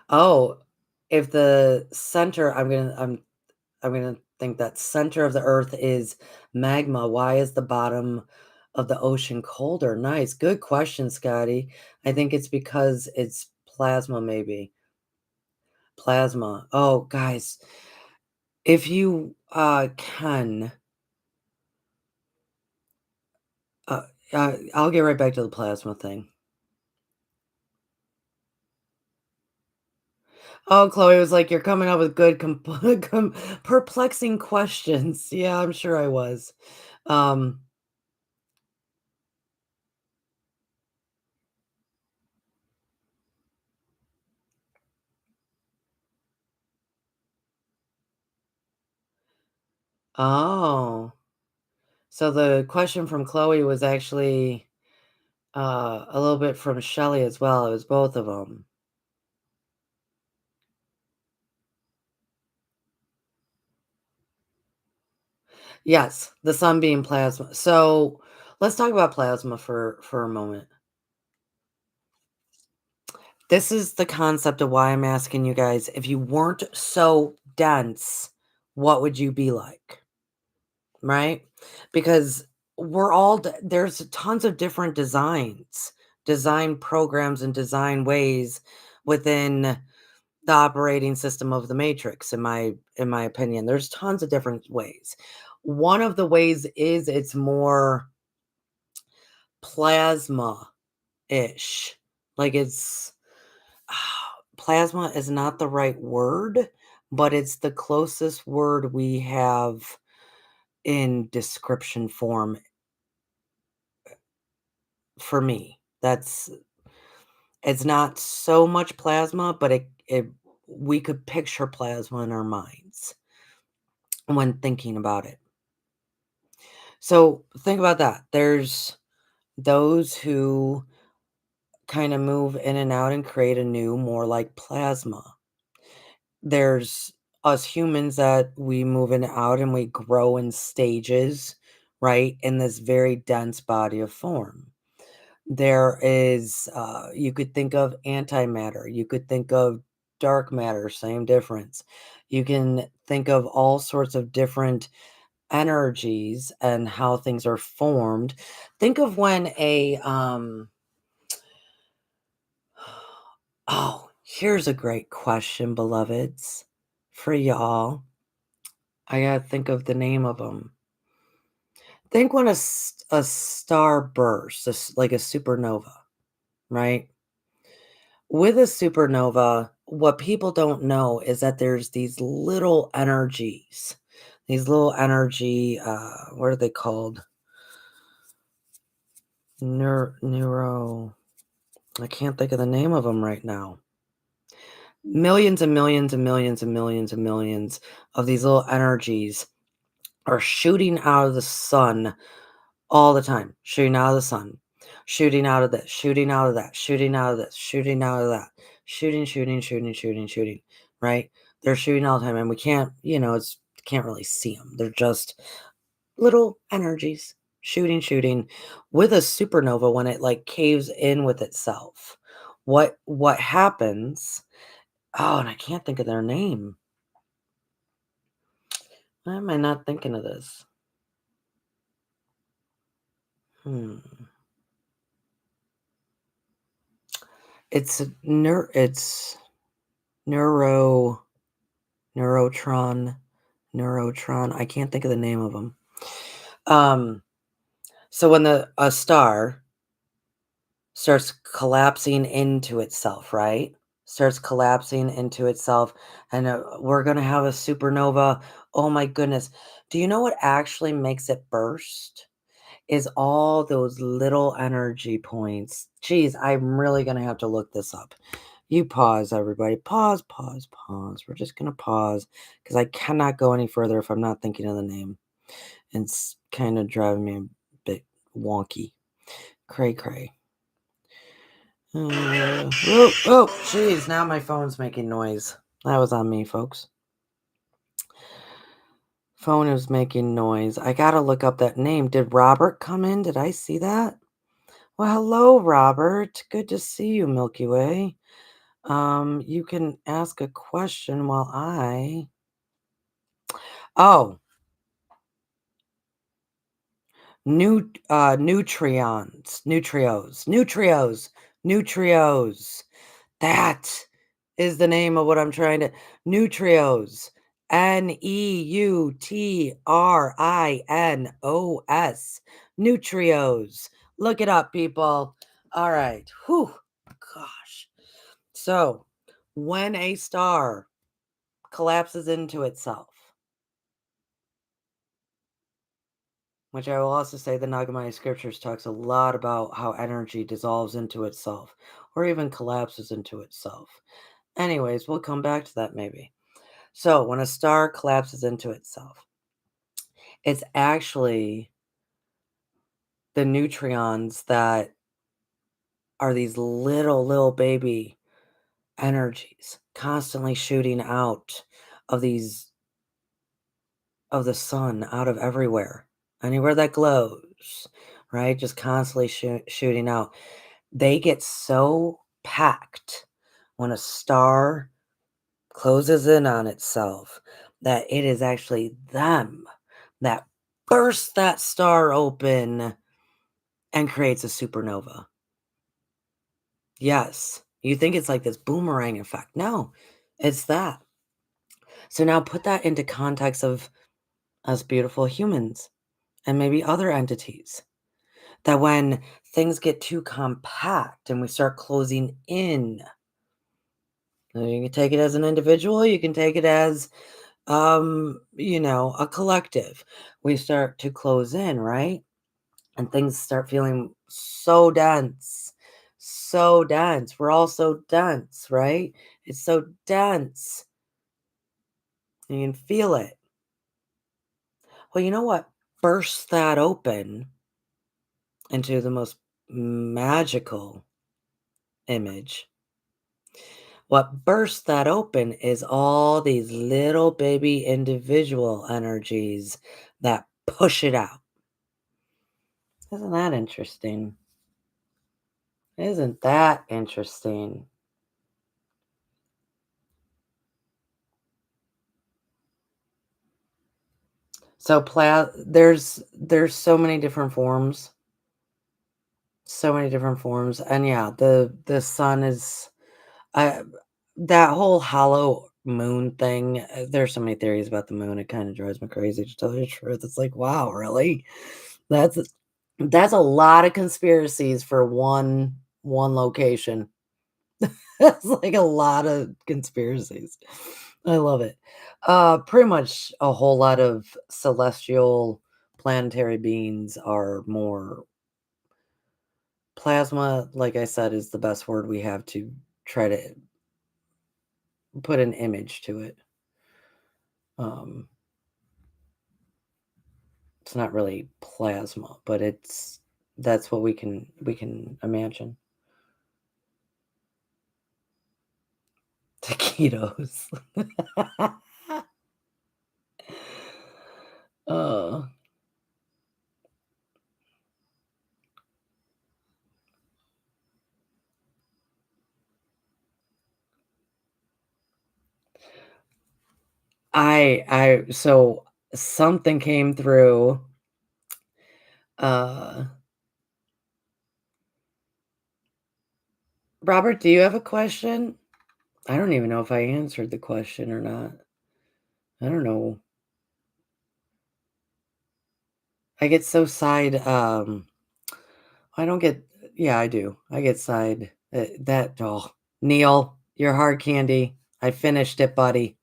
oh, if the center, I'm gonna think that center of the earth is magma. Why is the bottom of the ocean colder? Nice. Good question, Scotty. I think it's because it's plasma, maybe. Plasma. Oh, guys, if you can uh, I'll get right back to the plasma thing. Oh, Chloe was like, "You're coming up with good perplexing questions." Yeah, I'm sure I was. Um, oh, so the question from Chloe was actually a little bit from Shelley as well. It was both of them. Yes, the sun being plasma. So let's talk about plasma for a moment. This is the concept of why I'm asking you guys. If you weren't so dense, what would you be like? Right? Because there's tons of different designs, design programs, and design ways within the operating system of the matrix, in my opinion. There's tons of different ways. One of the ways is it's more plasma-ish. Like it's plasma is not the right word, but it's the closest word we have in description form for me. It's not so much plasma, but it we could picture plasma in our minds when thinking about it. So think about that. There's those who kind of move in and out and create a new, more like plasma. There's us humans that we move in and out and we grow in stages, right? In this very dense body of form. There is, you could think of antimatter, you could think of dark matter, same difference. You can think of all sorts of different energies and how things are formed. Think of when oh, here's a great question, beloveds, for y'all. I gotta think of the name of them. Think when a star bursts, like a supernova, right? With a supernova, what people don't know is that there's these little energies, these little energy, what are they called? Neuro. I can't think of the name of them right now. Millions and millions and millions and millions and millions of these little energies are shooting out of the sun all the time, shooting out of the sun, shooting out of this, shooting out of that, shooting out of this, shooting out of that, shooting, right? They're shooting all the time, and we can't, can't really see them. They're just little energies shooting. With a supernova, when it like caves in with itself, what happens? Oh, and I can't think of their name. Why am I not thinking of this? Hmm. It's neuro neurotron neurotron. I can't think of the name of them. So when a star starts collapsing into itself, right? Starts collapsing into itself, and we're gonna have a supernova. Oh my goodness. Do you know what actually makes it burst? Is all those little energy points. Geez, I'm really gonna have to look this up. You pause, everybody. Pause, pause, pause. We're just gonna pause because I cannot go any further if I'm not thinking of the name. It's kind of driving me a bit wonky. Cray cray. Oh, jeez. Now my phone's making noise. That was on me, folks. Phone is making noise. I gotta look up that name. Did Robert come in? Did I see that? Well, hello, Robert. Good to see you, Milky Way. You can ask a question while I. Oh, nutrios. That is the name of what I'm trying to nutrios. Neutrinos. Nutrios. Look it up, people. All right. Whew. Gosh. So, when a star collapses into itself, which I will also say the Nag Hammadi scriptures talks a lot about how energy dissolves into itself or even collapses into itself. Anyways, we'll come back to that maybe. So, when a star collapses into itself, it's actually the neutrons that are these little baby energies constantly shooting out of these of the sun, out of everywhere, anywhere that glows, right? Just constantly shooting out. They get so packed when a star closes in on itself that it is actually them that bursts that star open and creates a supernova. Yes. You think it's like this boomerang effect. No, it's that. So now put that into context of us beautiful humans and maybe other entities. That when things get too compact and we start closing in, you can take it as an individual, you can take it as a collective. We start to close in, right? And things start feeling so dense. So dense. We're all so dense, right? It's so dense. And you can feel it. Well, you know what bursts that open into the most magical image? What bursts that open is all these little baby individual energies that push it out. Isn't that interesting? Isn't that interesting? So there's so many different forms, and yeah, the sun is I that whole hollow moon thing. There's so many theories about the moon. It kind of drives me crazy to tell you the truth. It's like, wow, really? That's that's a lot of conspiracies for one location. That's like a lot of conspiracies. I love it. Pretty much a whole lot of celestial planetary beings are more plasma, like I said, is the best word we have to try to put an image to it. Um, it's not really plasma, but that's what we can imagine. Taquitos. Oh, so something came through. Uh, Robert, do you have a question? I don't even know if I answered the question or not. I don't know. I get so side. I don't get. Yeah, I do. I get side. That oh, Neil, your hard candy. I finished it, buddy.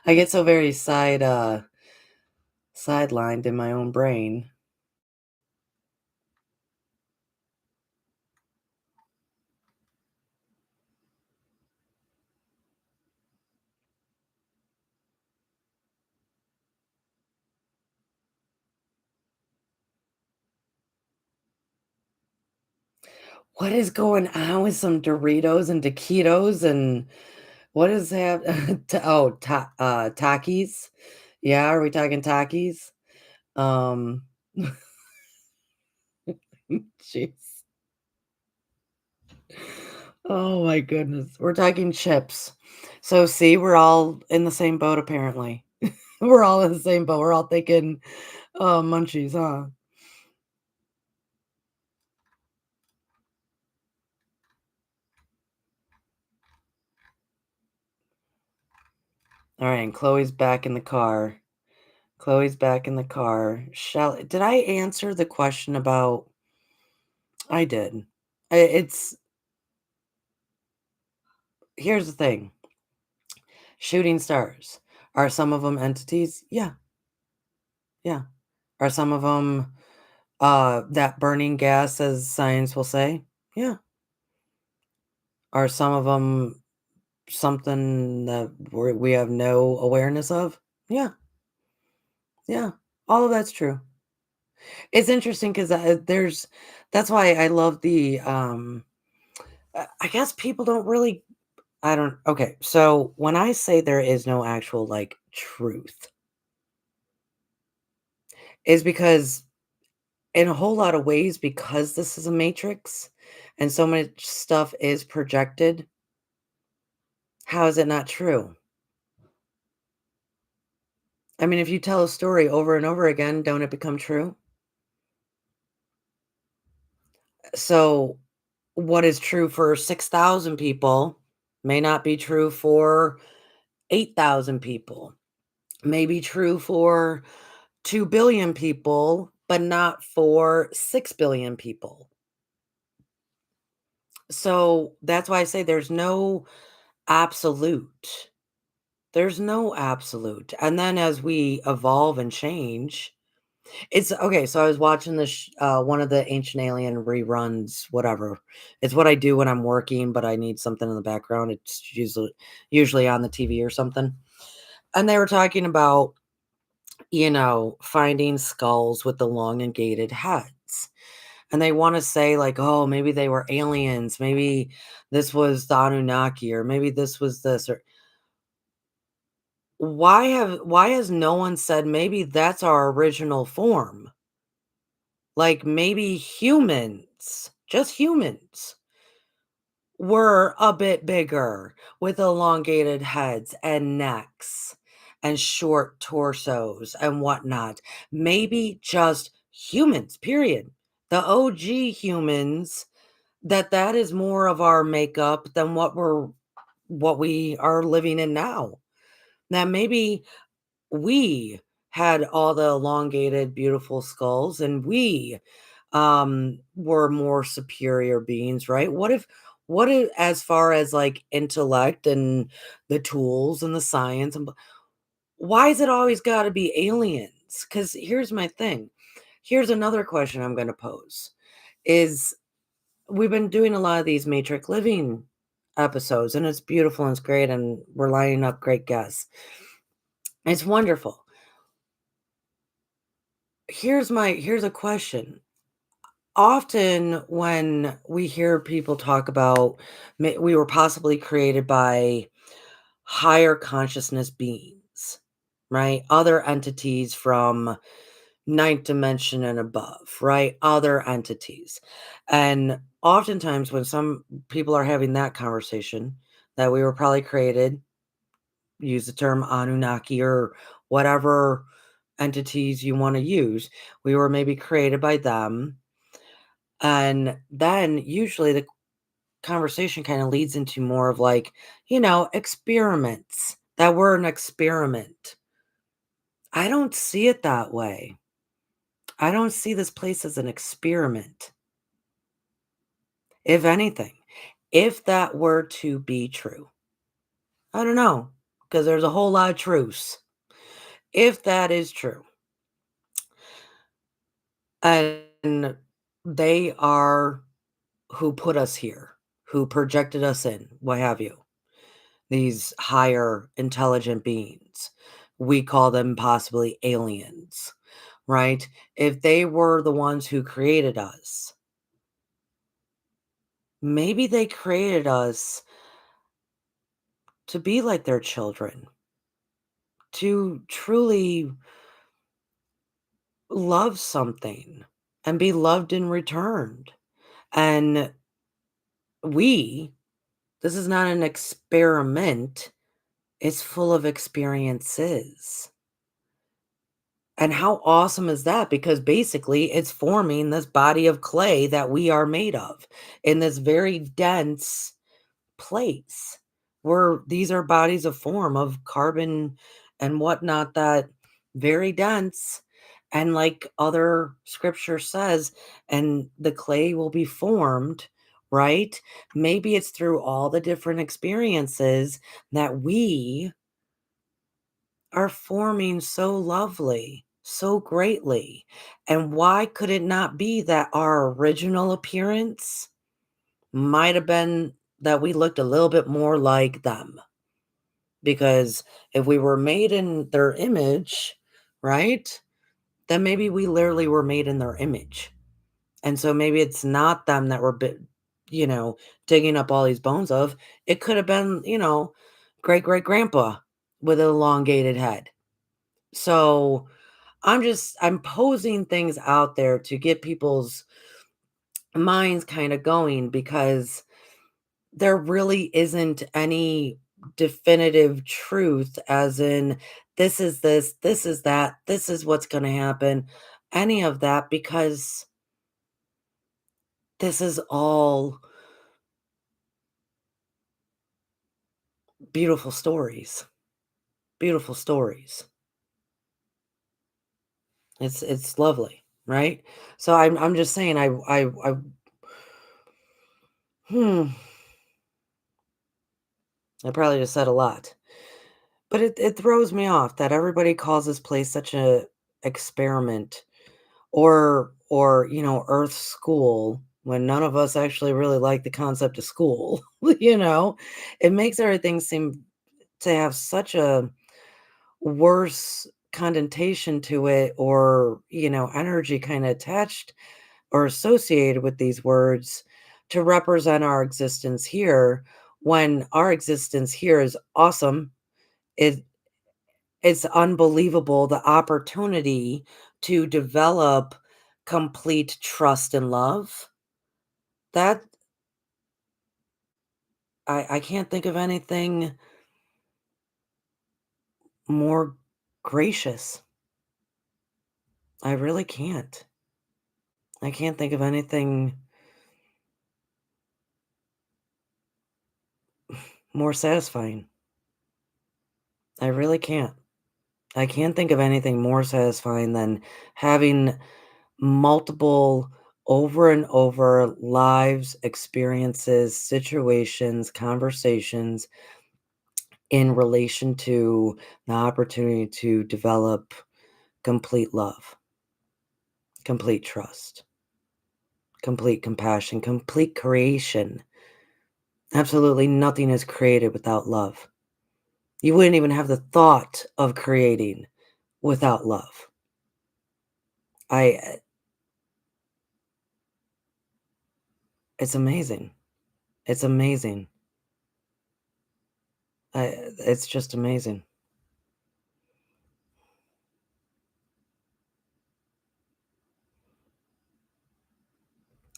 I get so very sidelined in my own brain. What is going on with some Doritos and taquitos and what is that? Takis? Yeah, are we talking Takis? Um, jeez. Oh my goodness. We're talking chips. So see, we're all in the same boat apparently. We're all in the same boat. We're all thinking, munchies, huh? All right, and Chloe's back in the car. Chloe's back in the car. Shall did I answer the question about I did. It's here's the thing. Shooting stars. Are some of them entities? Yeah, yeah. Are some of them that burning gas as science will say? Yeah. Are some of them something that we have no awareness of? Yeah, yeah. All of that's true. It's interesting because there's that's why I love I guess people don't really I don't okay, so when I say there is no actual, like, truth, is because in a whole lot of ways, because this is a matrix and so much stuff is projected, how is it not true? I mean, if you tell a story over and over again, don't it become true? So, what is true for 6,000 people may not be true for 8,000 people, may be true for 2 billion people, but not for 6 billion people. So, that's why I say there's no absolute. There's no absolute. And then as we evolve and change, it's okay. So I was watching one of the Ancient Alien reruns, whatever. It's what I do when I'm working, but I need something in the background. It's usually on the TV or something. And they were talking about, finding skulls with the long and gated heads. And they want to say, like, oh, maybe they were aliens. Maybe this was the Anunnaki, or maybe this was this, or why has no one said maybe that's our original form? Like maybe humans, just humans, were a bit bigger with elongated heads and necks and short torsos and whatnot. Maybe just humans, period. The OG humans, that is more of our makeup than what we are living in now. That maybe we had all the elongated, beautiful skulls, and we were more superior beings, right? What if as far as like intellect and the tools and the science why is it always got to be aliens? Because here's my thing. Here's another question I'm going to pose is we've been doing a lot of these matrix living episodes, and it's beautiful and it's great, and we're lining up great guests. It's wonderful. Here's a question. Often when we hear people talk about we were possibly created by higher consciousness beings, right? Other entities from ninth dimension and above, right? Other entities. And oftentimes when some people are having that conversation, that we were probably created, use the term Anunnaki or whatever entities you want to use, we were maybe created by them. And then usually the conversation kind of leads into more of like, experiments, that we're an experiment. I don't see it that way. I don't see this place as an experiment. If anything, if that were to be true, I don't know, because there's a whole lot of truths. If that is true, and they are who put us here, who projected us in, what have you, these higher intelligent beings. We call them possibly aliens, right? If they were the ones who created us, maybe they created us to be like their children, to truly love something and be loved in return. And we, this is not an experiment, it's full of experiences. And how awesome is that? Because basically it's forming this body of clay that we are made of in this very dense place where these are bodies of form of carbon and whatnot that very dense. And like other scripture says, and the clay will be formed, right? Maybe it's through all the different experiences that we are forming so lovely, so greatly. And why could it not be that our original appearance might have been that we looked a little bit more like them? Because if we were made in their image, right? Then maybe we literally were made in their image. And so maybe it's not them that were you know, digging up all these bones of. It could have been, great great grandpa with an elongated head. So I'm posing things out there to get people's minds kind of going because there really isn't any. definitive truth, as in, this is that, this is what's going to happen, any of that, because this is all beautiful stories. Beautiful stories. It's lovely, right? So I'm just saying I hmm, I probably just said a lot. But it throws me off that everybody calls this place such a experiment, or Earth school, when none of us actually really like the concept of school, you know? It makes everything seem to have such a worse connotation to it, or, energy kinda attached or associated with these words to represent our existence here, when our existence here is awesome. It it's unbelievable, the opportunity to develop complete trust and love. That I can't think of anything more gracious. I really can't. I can't think of anything more satisfying. I really can't. I can't think of anything more satisfying than having multiple, over and over lives, experiences, situations, conversations in relation to the opportunity to develop complete love, complete trust, complete compassion, complete creation. Absolutely nothing is created without love. You wouldn't even have the thought of creating without love. I It's amazing. It's amazing. It's just amazing.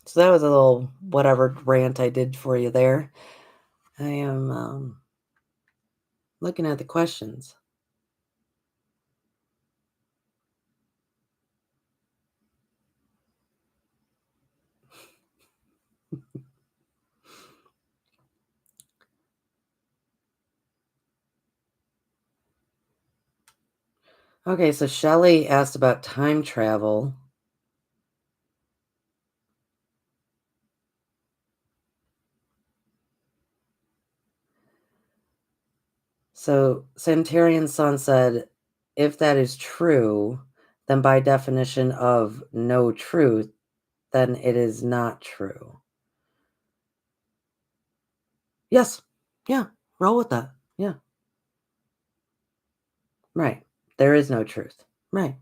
So that was a little whatever rant I did for you there. I am looking at the questions. Okay, so Shelley asked about time travel. So Sanitarian Sun said, if that is true, then by definition of no truth, then it is not true. Yes. Yeah. Roll with that. Yeah. Right. There is no truth. Right.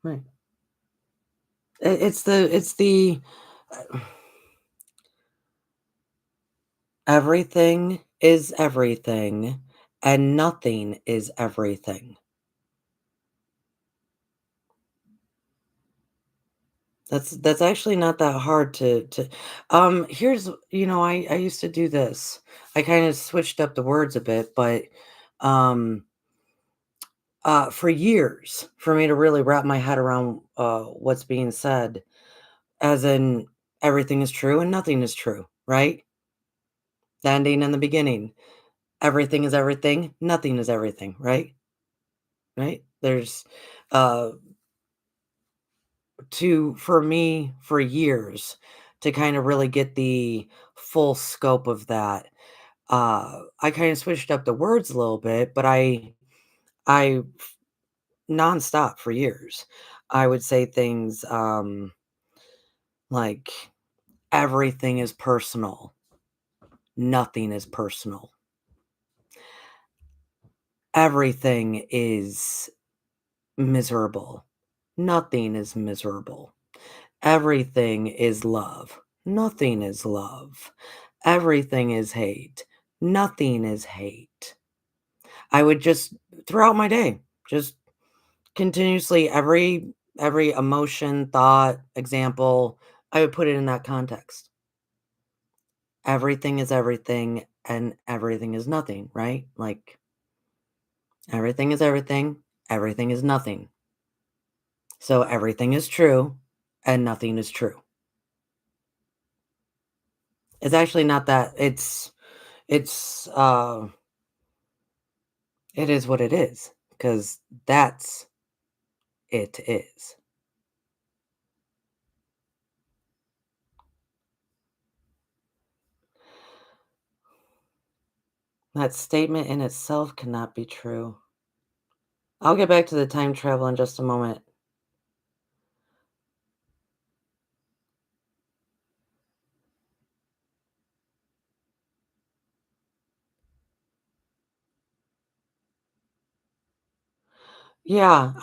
Right. It's the everything is everything and nothing is everything. That's actually not that hard here's I used to do this. I kind of switched up the words a bit, but um for years, for me to really wrap my head around what's being said, as in everything is true and nothing is true, right? The ending and the beginning. Everything is everything, nothing is everything, right? Right? There's uh to for me, for years, to kind of really get the full scope of that. I kind of switched up the words a little bit, but I nonstop for years. I would say things like everything is personal, nothing is personal. Everything is miserable. Nothing is miserable. Everything is love. Nothing is love. Everything is hate. Nothing is hate. I would just throughout my day, just continuously every emotion, thought, example, I would put it in that context. Everything is everything. and everything is nothing, right? Like everything, everything is nothing. So everything is true and nothing is true. It's actually not that. It's it is what it is because that's it is. That statement in itself cannot be true. I'll get back to the time travel in just a moment. Yeah,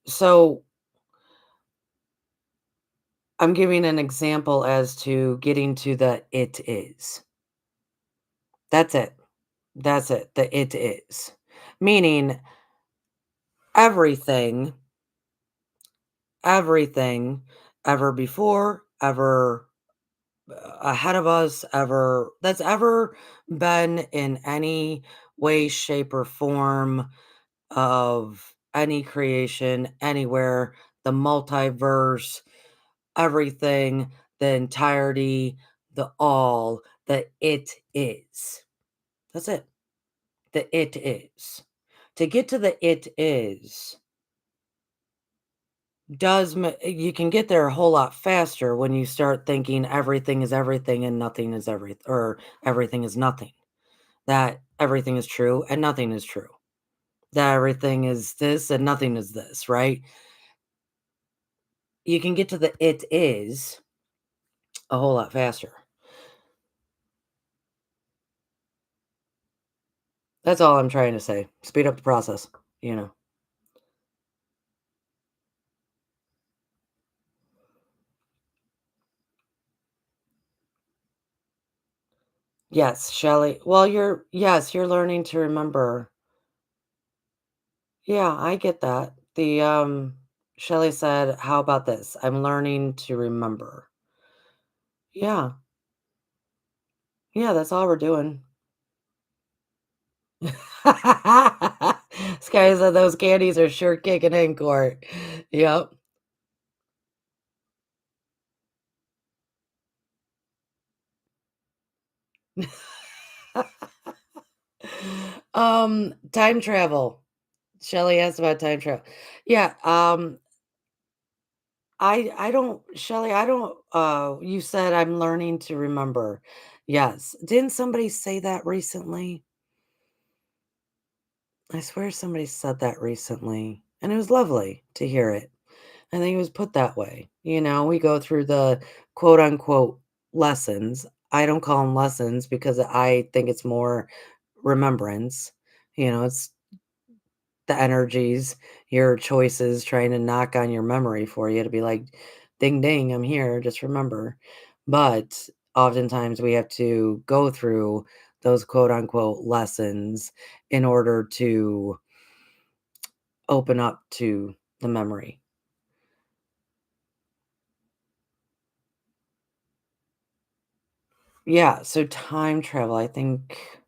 so I'm giving an example as to getting to the it is. That's it. That's it. The it is. Meaning everything, everything ever before, ever ahead of us, ever that's ever been in any way, shape, or form of any creation, anywhere, the multiverse, everything, the entirety, the all, the it is. That's it. The it is. To get to the it is you can get there a whole lot faster when you start thinking everything is everything and nothing is everything, or everything is nothing. That everything is true and nothing is true. That everything is this and nothing is this, right? You can get to the it is a whole lot faster. That's all I'm trying to say. Speed up the process, you know. Yes, Shelley. Well, you're learning to remember. Yeah, I get that. Shelley said, "How about this? I'm learning to remember." Yeah. Yeah, that's all we're doing. Sky said those candies are sure kicking in court. Yep. Time travel. Shelley asked about time travel. Yeah, I don't Shelley, I don't you said I'm learning to remember. Yes. Didn't somebody say that recently? I swear somebody said that recently, and it was lovely to hear it. I think it was put that way. You know, we go through the quote unquote lessons. I don't call them lessons because I think it's more remembrance. You know, it's the energies, your choices trying to knock on your memory for you to be like, ding, ding, I'm here, just remember. But oftentimes we have to go through those quote unquote lessons in order to open up to the memory. Yeah, so time travel, I think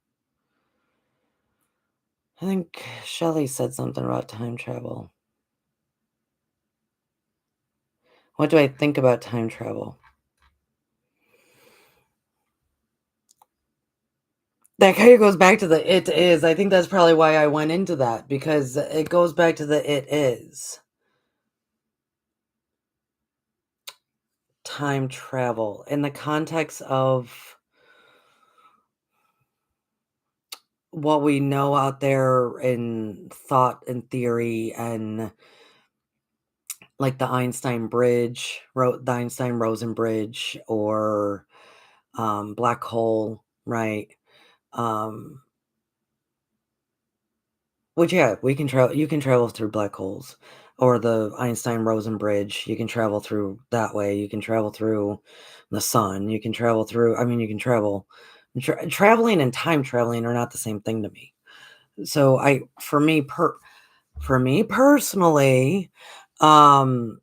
Shelley said something about time travel. What do I think about time travel? That kinda goes back to the "it is." I think that's probably why I went into that, because it goes back to the "it is." Time travel in the context of what we know out there in thought and theory and, like, the Einstein Bridge, the Einstein-Rosen bridge, or, black hole, right? Um Which, yeah, we can travel you can travel through black holes or the Einstein-Rosen bridge, you can travel through that way, you can travel through the sun, you can travel through I mean, you can traveling and time traveling are not the same thing to me. So, I for me personally, um,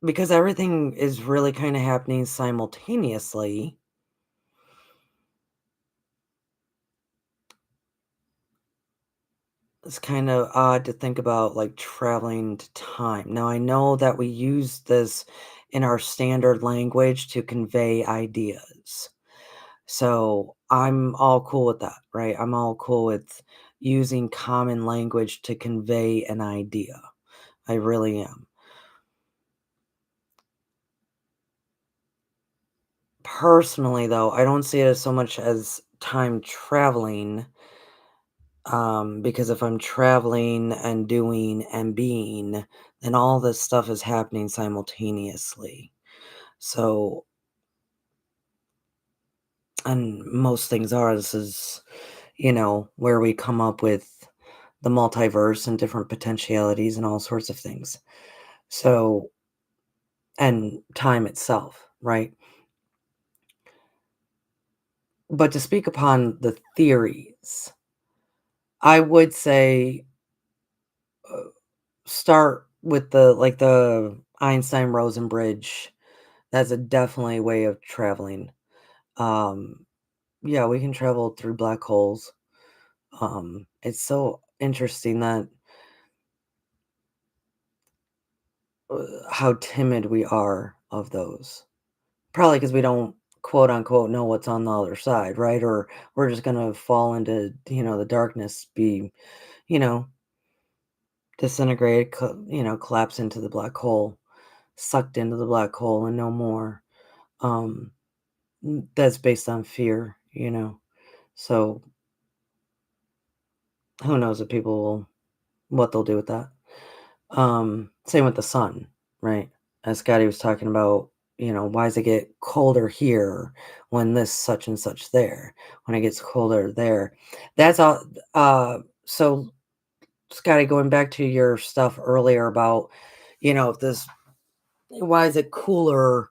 because everything is really kinda happening simultaneously, It's kind of odd to think about like traveling to time. Now, I know that we use this in our standard language to convey ideas. So I'm all cool with that, right? I'm all cool with using common language to convey an idea. I really am. Personally, though, I don't see it as so much as time traveling, because if I'm traveling and doing and being, then all this stuff is happening simultaneously. So, and most things are, this is, where we come up with the multiverse and different potentialities and all sorts of things. So, and time itself, right? But to speak upon the theories, I would say uh, start with the Einstein-Rosen bridge. That's a definitely way of traveling. Um, yeah, we can travel through black holes. It's so interesting that how timid we are of those. Probably because we don't quote unquote know what's on the other side, right? Or we're just gonna fall into, the darkness, be, you know, disintegrate, collapse into the black hole, sucked into the black hole and no more. Um, that's based on fear. So who knows what they'll do with that. Same with the sun, right? As Scotty was talking about, why does it get colder here when this such and such there? When it gets colder there. That's all so Scotty, going back to your stuff earlier about, this why is it cooler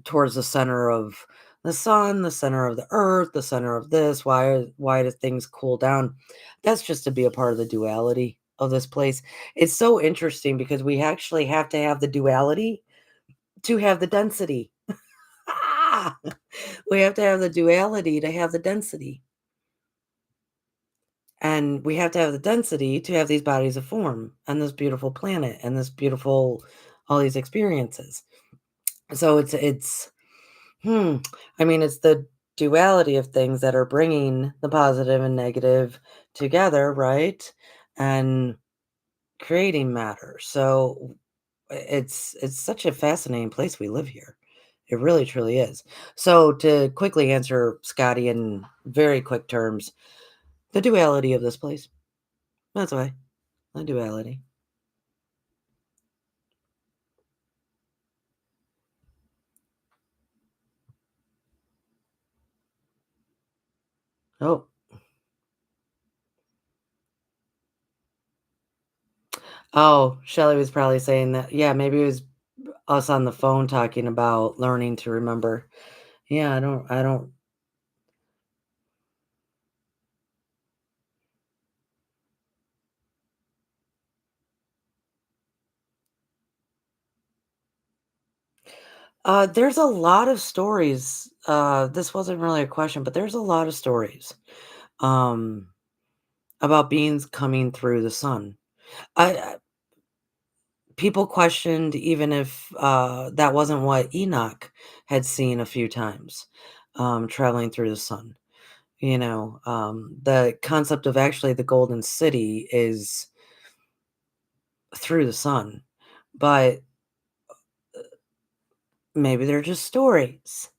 towards the center of the sun, the center of the earth, the center of this. Why do things cool down? That's just to be a part of the duality of this place. It's so interesting because we actually have to have the duality to have the density. Ah! We have to have the duality to have the density. And we have to have the density to have these bodies of form and this beautiful planet and this beautiful all these experiences. So it's Hmm. I mean, it's the duality of things that are bringing the positive and negative together, right? And creating matter. So it's such a fascinating place we live here. It really truly is. So to quickly answer Scotty in very quick terms, the duality of this place. That's why. The duality. Oh. Oh, Shelley was probably saying that. Yeah, maybe it was us on the phone talking about learning to remember. Yeah, I don't. There's a lot of stories. This wasn't really a question, but there's a lot of stories um, about beings coming through the sun. People questioned even if that wasn't what Enoch had seen a few times, traveling through the sun. The concept of actually the golden city is through the sun, but maybe they're just stories.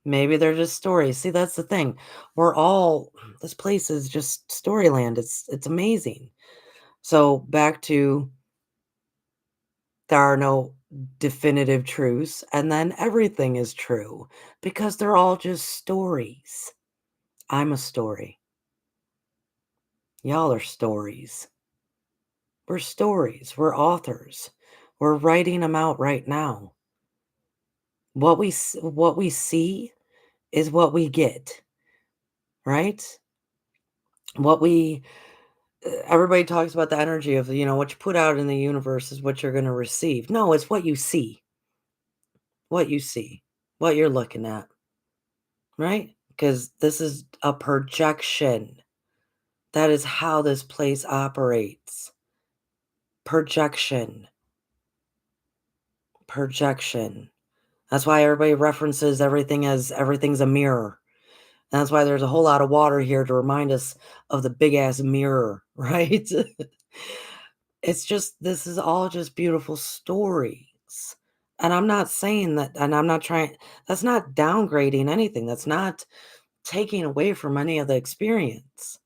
Maybe they're just stories. See, that's the thing. We're all this place is just storyland. It's amazing. So back to there are no definitive truths, and then everything is true because they're all just stories. I'm a story. Y'all are stories. We're stories. We're authors. We're writing them out right now. What we see is what we get, right? What we everybody talks about the energy of, what you put out in the universe is what you're going to receive. No, it's what you see, what you're looking at, right? Because this is a projection. That is how this place operates. Projection, projection. That's why everybody references everything as everything's a mirror. And that's why there's a whole lot of water here to remind us of the big ass mirror, right? It's just this is all just beautiful stories. And I'm not saying that, and I'm not trying, that's not downgrading anything. That's not taking away from any of the experience.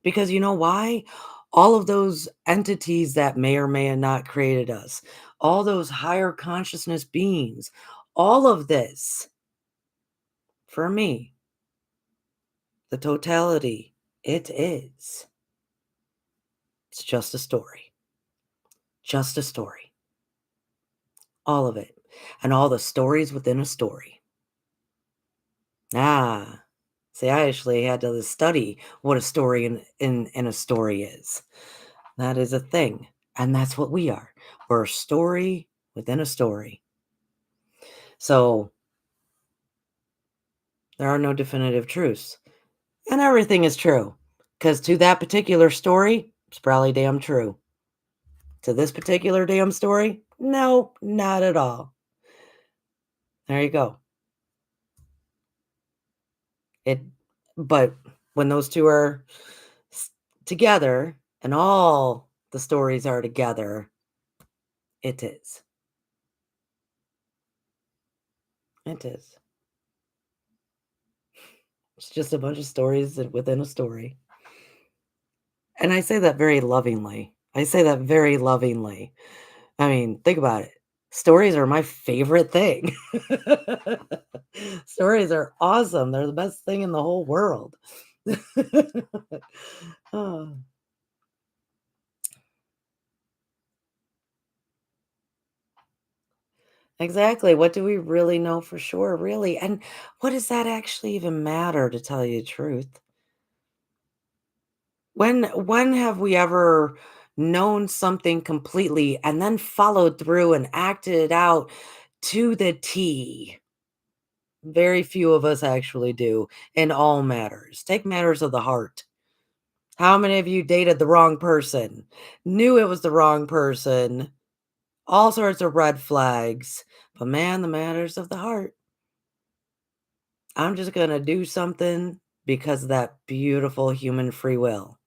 Because you know why? All of those entities that may or may have not created us, all those higher consciousness beings, all of this, for me, the totality, it is. It's just a story. Just a story. All of it. And all the stories within a story. Ah. See, I actually had to study what a story in a story is. That is a thing. And that's what we are. We're a story within a story. So there are no definitive truths. And everything is true. Because to that particular story, it's probably damn true. To this particular damn story, no, not at all. There you go. It but when those 2 are s together and all the stories are together, it is. It is. It's just a bunch of stories within a story. And I say that very lovingly. I say that very lovingly. I mean, think about it. Stories are my favorite thing. Stories are awesome. They're the best thing in the whole world. Oh, exactly. What do we really know for sure, really? And what does that actually even matter, to tell you the truth? When have we ever known something completely and then followed through and acted it out to the T? Very few of us actually do in all matters. Take matters of the heart. How many of you dated the wrong person? Knew it was the wrong person? All sorts of red flags. But man, the matters of the heart. I'm just going to do something because of that beautiful human free will,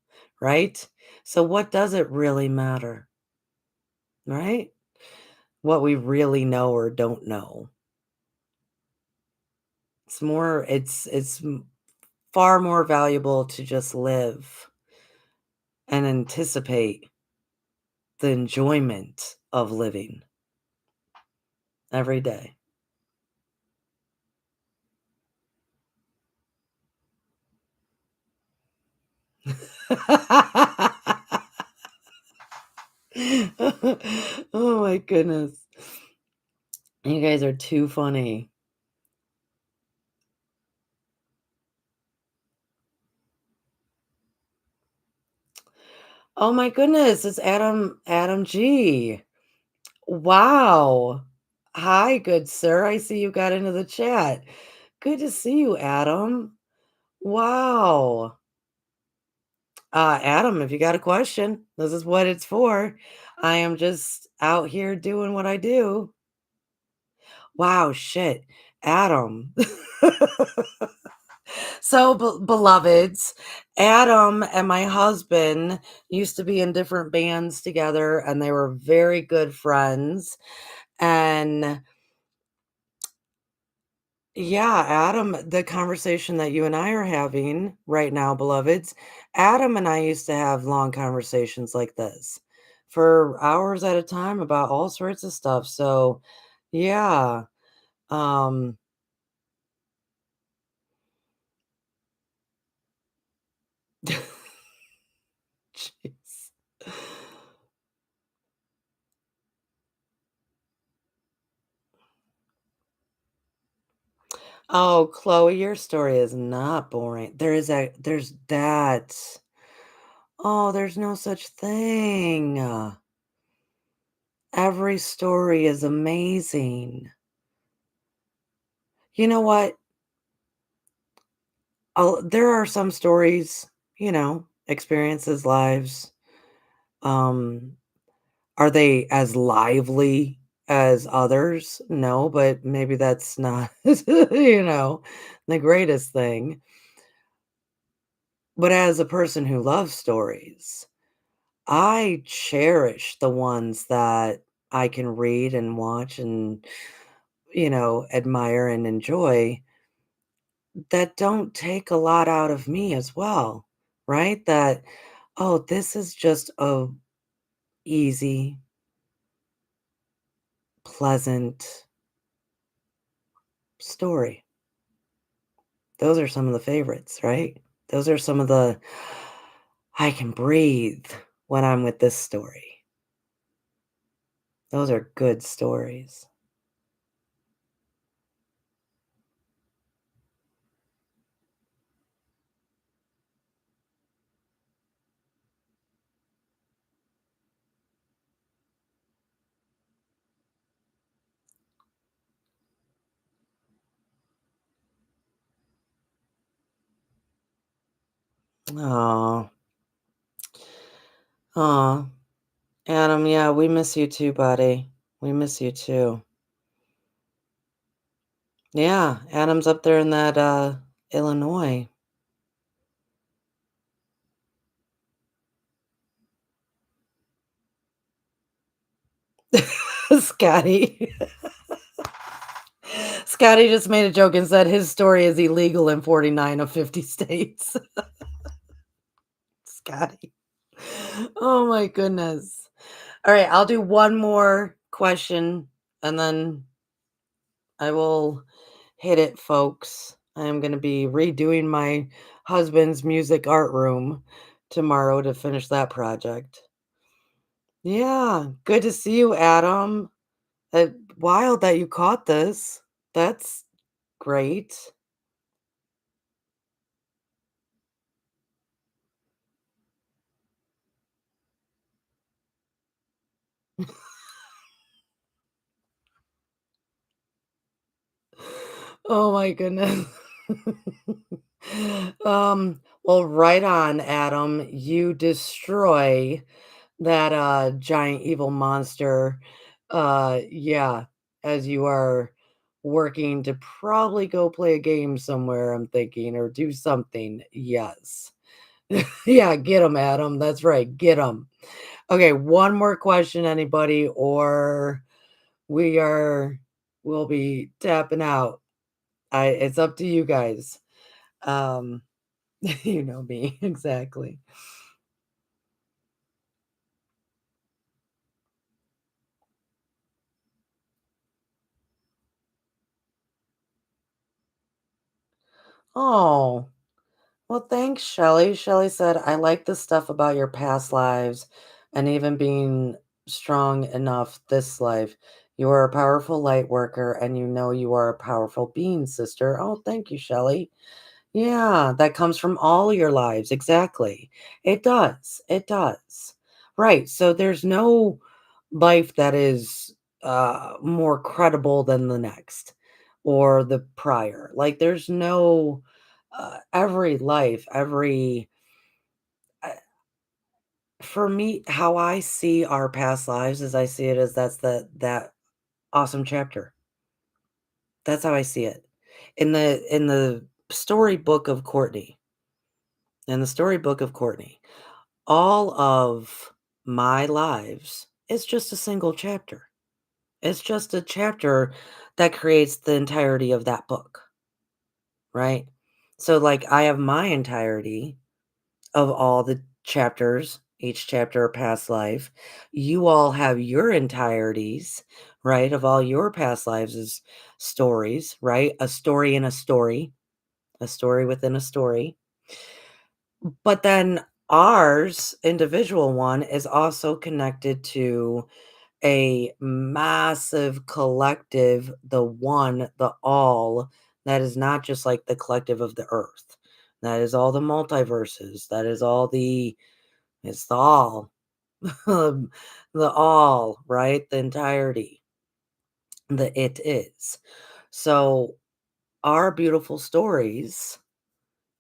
right? So, what does it really matter, right? What we really know or don't know. It's far more valuable to just live and anticipate the enjoyment of living every day. Oh my goodness. You guys are too funny. Oh my goodness, it's Adam G. Wow. Hi, good sir. I see you got into the chat. Good to see you, Adam. Wow. Adam, if you got a question, this is what it's for. I am just out here doing what I do. Wow, shit. Adam. So, beloveds, Adam and my husband used to be in different bands together, and they were very good friends. And yeah, Adam, the conversation that you and I are having right now, beloveds, Adam and I used to have long conversations like this for hours at a time about all sorts of stuff. So, yeah. Um, jeez. Oh, Chloe, your story is not boring. There's that. Oh, there's no such thing. Every story is amazing. You know what? There are some stories, you know. experiences, lives? Um, are they as lively as others? No, but maybe that's not, the greatest thing. But as a person who loves stories, I cherish the ones that I can read and watch and, admire and enjoy that don't take a lot out of me as well, right? That, oh, this is just a easy, pleasant story. Those are some of the favorites, right? Those are some of the I can breathe when I'm with this story. Those are good stories. Oh, oh, Adam, yeah, we miss you too, buddy. We miss you too. Yeah, Adam's up there in that Illinois. Scotty. Scotty just made a joke and said his story is illegal in 49 of 50 states. Scotty. Oh my goodness. All right, I'll do one more question and then I will hit it, folks. I am going to be redoing my husband's music art room tomorrow to finish that project. Yeah, good to see you, Adam. Wild that you caught this. That's great. Oh my goodness. Well, right on, Adam. You destroy that giant evil monster. Yeah, as you are working to probably go play a game somewhere, I'm thinking, or do something. Yes. Yeah, get him, Adam. That's right. Get him. Okay, one more question, anybody, or we are we'll be tapping out. It's up to you guys. Um, you know me, exactly. Oh, well, thanks, Shelly. Shelly said, I like the stuff about your past lives and even being strong enough this life. You are a powerful light worker and you know you are a powerful being, sister. Oh, thank you, Shelly. Yeah, that comes from all your lives. Exactly. It does. It does. Right. So there's no life that is more credible than the next or the prior. Like there's no every life, every uh, for me how I see our past lives is I see it as that awesome chapter. That's how I see it. In the storybook of Courtney. In the storybook of Courtney. All of my lives is just a single chapter. It's just a chapter that creates the entirety of that book, right? So, like, I have my entirety of all the chapters, each chapter a past life. You all have your entireties, right, of all your past lives as stories, right? A story in a story within a story. But then ours, individual one, is also connected to a massive collective, the one, the all, that is not just like the collective of the earth. That is all the multiverses. That is all it's the all, the all, right? The entirety, the it is. So our beautiful stories,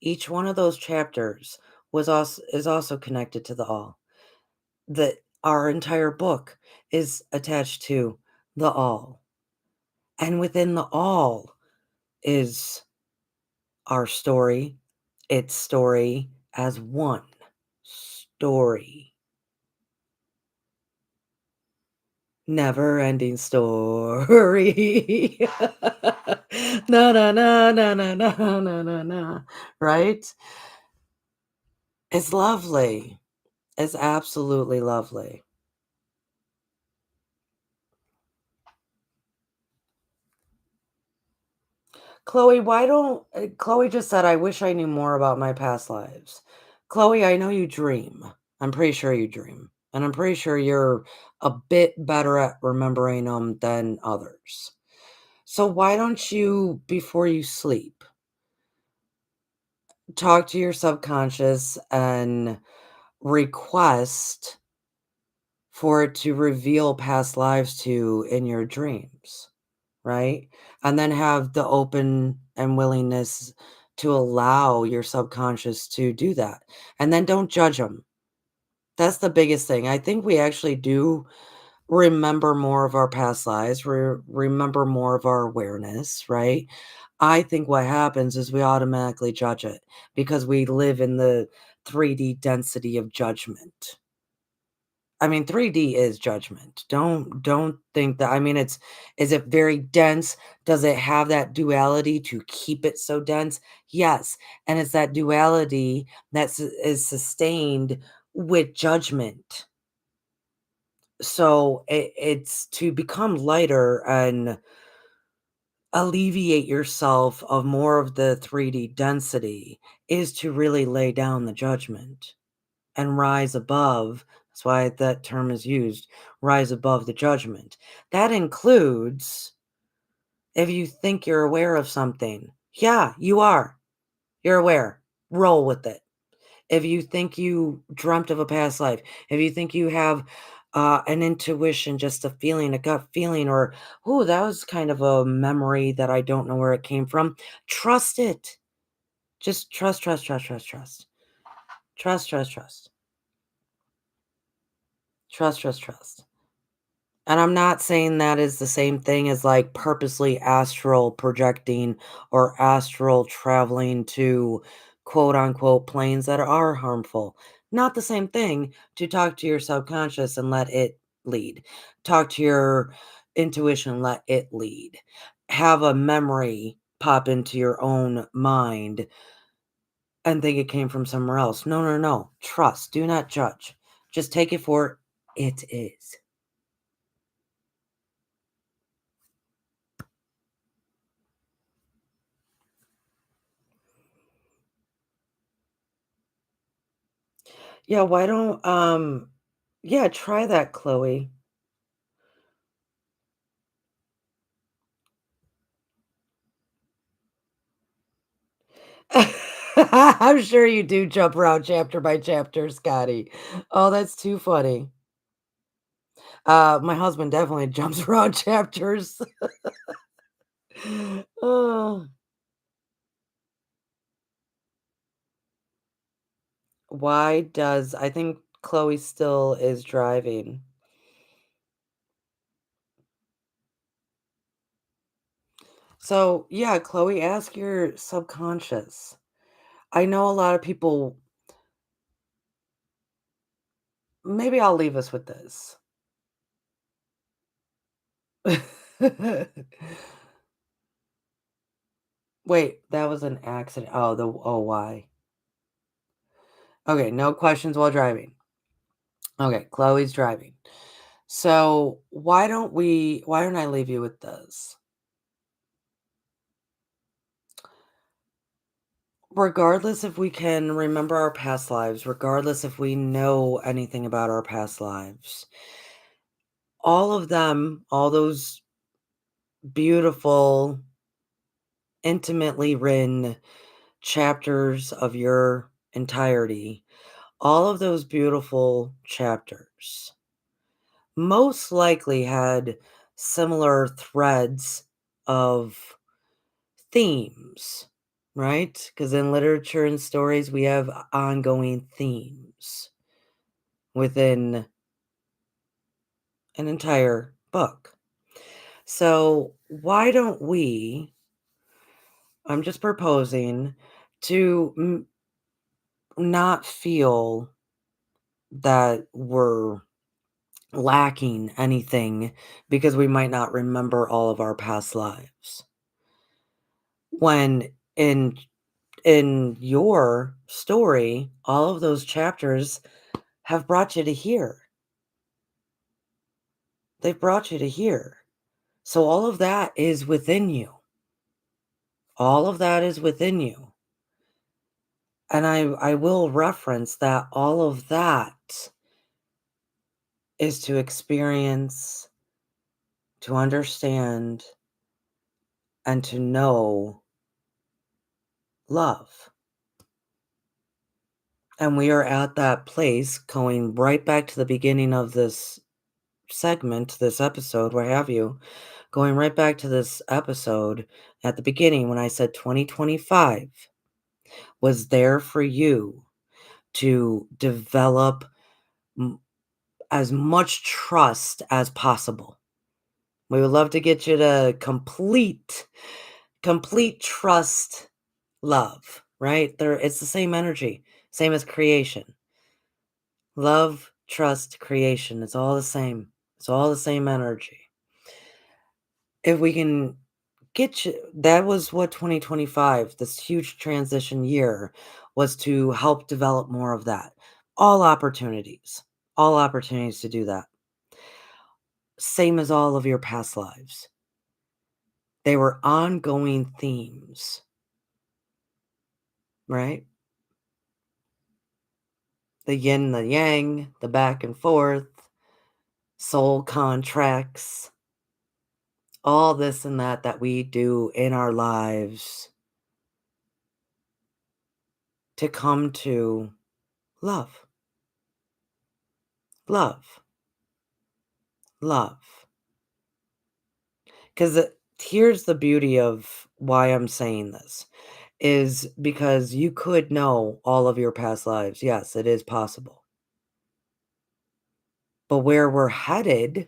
each one of those chapters is also connected to the all. That our entire book is attached to the all. And within the all is our story, its story as one story. Never ending story. Na na na na na na na na na. Right? It's lovely. It's absolutely lovely. Chloe, why don't Chloe just said, "I wish I knew more about my past lives." Chloe, I know you dream. I'm pretty sure you dream, and I'm pretty sure you're a bit better at remembering them than others. So why don't you, before you sleep, talk to your subconscious and request for it to reveal past lives to you in your dreams, right? And then have the open and willingness to allow your subconscious to do that. And then don't judge them. That's the biggest thing. I think we actually do remember more of our past lives, remember more of our awareness, right? I think what happens is we automatically judge it because we live in the 3D density of judgment. I mean, 3D is judgment. Don't think that. I mean, it's is it very dense? Does it have that duality to keep it so dense? Yes, and it's that duality that is sustained with judgment. So it's to become lighter and alleviate yourself of more of the 3D density is to really lay down the judgment and rise above. That's why that term is used, rise above the judgment. That includes if you think you're aware of something. Yeah, you are. You're aware. Roll with it. If you think you dreamt of a past life, if you think you have an intuition, just a feeling, a gut feeling, or, oh, that was kind of a memory that I don't know where it came from, trust it. Just trust, trust, trust, trust, trust. Trust, trust, trust. Trust, trust, trust. And I'm not saying that is the same thing as, like, purposely astral projecting or astral traveling to quote unquote planes that are harmful. Not the same thing to talk to your subconscious and let it lead. Talk to your intuition, let it lead. Have a memory pop into your own mind and think it came from somewhere else. No, no, no. Trust. Do not judge. Just take it for it is. Yeah, why don't, yeah, try that, Chloe. I'm sure you do jump around chapter by chapter, Scotty. Oh, that's too funny. My husband definitely jumps around chapters. Oh, why does I think Chloe still is driving. So, yeah, Chloe, ask your subconscious. I know a lot of people maybe I'll leave us with this. Wait, that was an accident. Oh, why? Okay, no questions while driving. Okay, Chloe's driving. So why don't I leave you with this? Regardless if we can remember our past lives, regardless if we know anything about our past lives, all of them, all those beautiful, intimately written chapters of your entirety, all of those beautiful chapters most likely had similar threads of themes right? Because in literature and stories, we have ongoing themes within an entire book. So, why don't we? I'm just proposing to not feel that we're lacking anything because we might not remember all of our past lives. When in your story, all of those chapters have brought you to here. They've brought you to here. So all of that is within you. All of that is within you. And I will reference that all of that is to experience, to understand, and to know love. And we are at that place going right back to the beginning of this segment, this episode, where have you, going right back to this episode at the beginning when I said 2025 was there for you to develop as much trust as possible. We would love to get you to complete trust love, right? There it's the same energy, same as creation. Love, trust, creation. It's all the same. It's all the same energy. If we can get you that was what 2025, this huge transition year, was to help develop more of that. All opportunities. All opportunities to do that. Same as all of your past lives. They were ongoing themes, right? The yin, the yang, the back and forth, soul contracts, all this and that we do in our lives to come to love, love, love. Because here's the beauty of why I'm saying this is because you could know all of your past lives. Yes, it is possible. But where we're headed,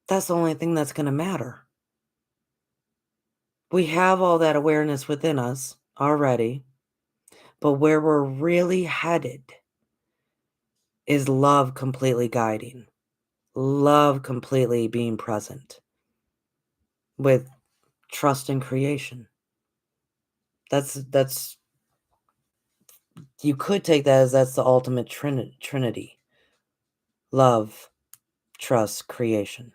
that's the only thing that's going to matter. We have all that awareness within us already, but where we're really headed is love completely guiding, love completely being present with trust in creation. That's you could take that as that's the ultimate trinity. Love, trust, creation.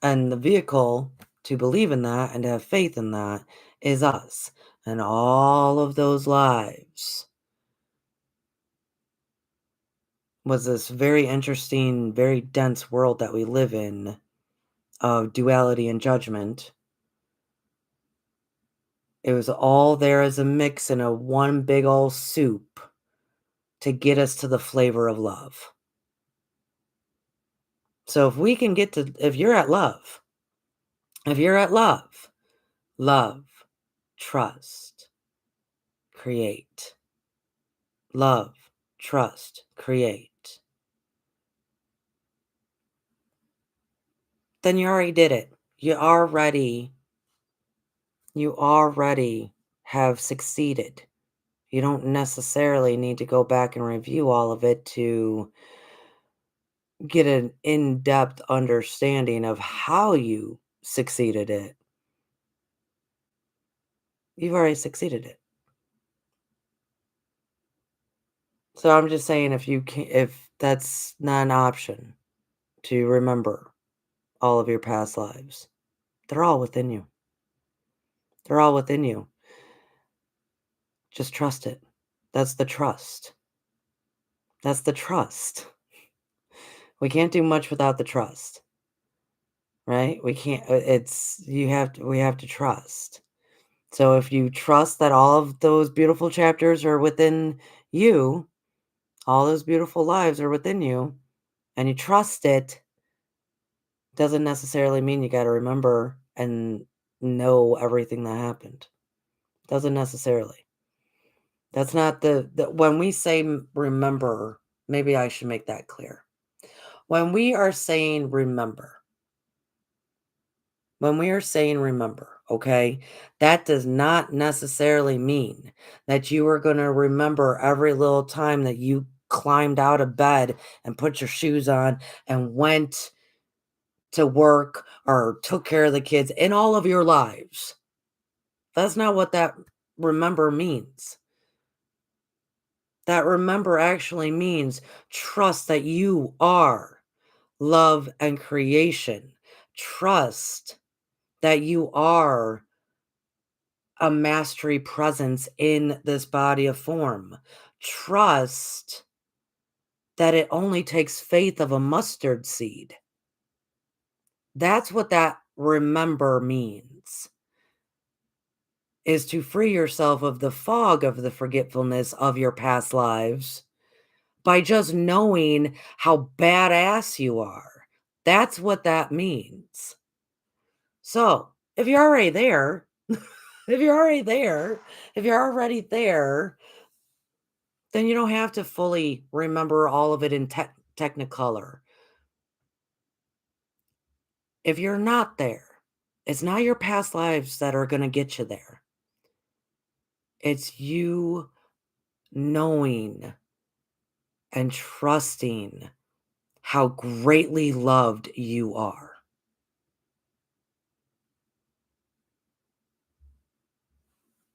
And the vehicle to believe in that and to have faith in that is us and all of those lives. Was this very interesting, very dense world that we live in of duality and judgment. It was all there as a mix in a one big old soup to get us to the flavor of love. So if we can get to if you're at love, if you're at love, love, trust, create. Love, trust, create. Then you already did it. You already have succeeded. You don't necessarily need to go back and review all of it to get an in-depth understanding of how you succeeded it. You've already succeeded it. So I'm just saying if that's not an option to remember all of your past lives, they're all within you. They're all within you. Just trust it. That's the trust. That's the trust. We can't do much without the trust, right? We can't it's you have to we have to trust. So if you trust that all of those beautiful chapters are within you, all those beautiful lives are within you, and you trust it, doesn't necessarily mean you got to remember and know everything that happened. Doesn't necessarily. That's not the when we say remember, maybe I should make that clear. When we are saying remember, when we are saying remember, okay, that does not necessarily mean that you are going to remember every little time that you climbed out of bed and put your shoes on and went to work or took care of the kids in all of your lives. That's not what that remember means. That remember actually means trust that you are love and creation. Trust that you are a mastery presence in this body of form. Trust that it only takes faith of a mustard seed. That's what that remember means, is to free yourself of the fog of the forgetfulness of your past lives by just knowing how badass you are. That's what that means. So, if you're already there, if you're already there, if you're already there, then you don't have to fully remember all of it in technicolor. If you're not there, it's not your past lives that are going to get you there. It's you knowing and trusting how greatly loved you are.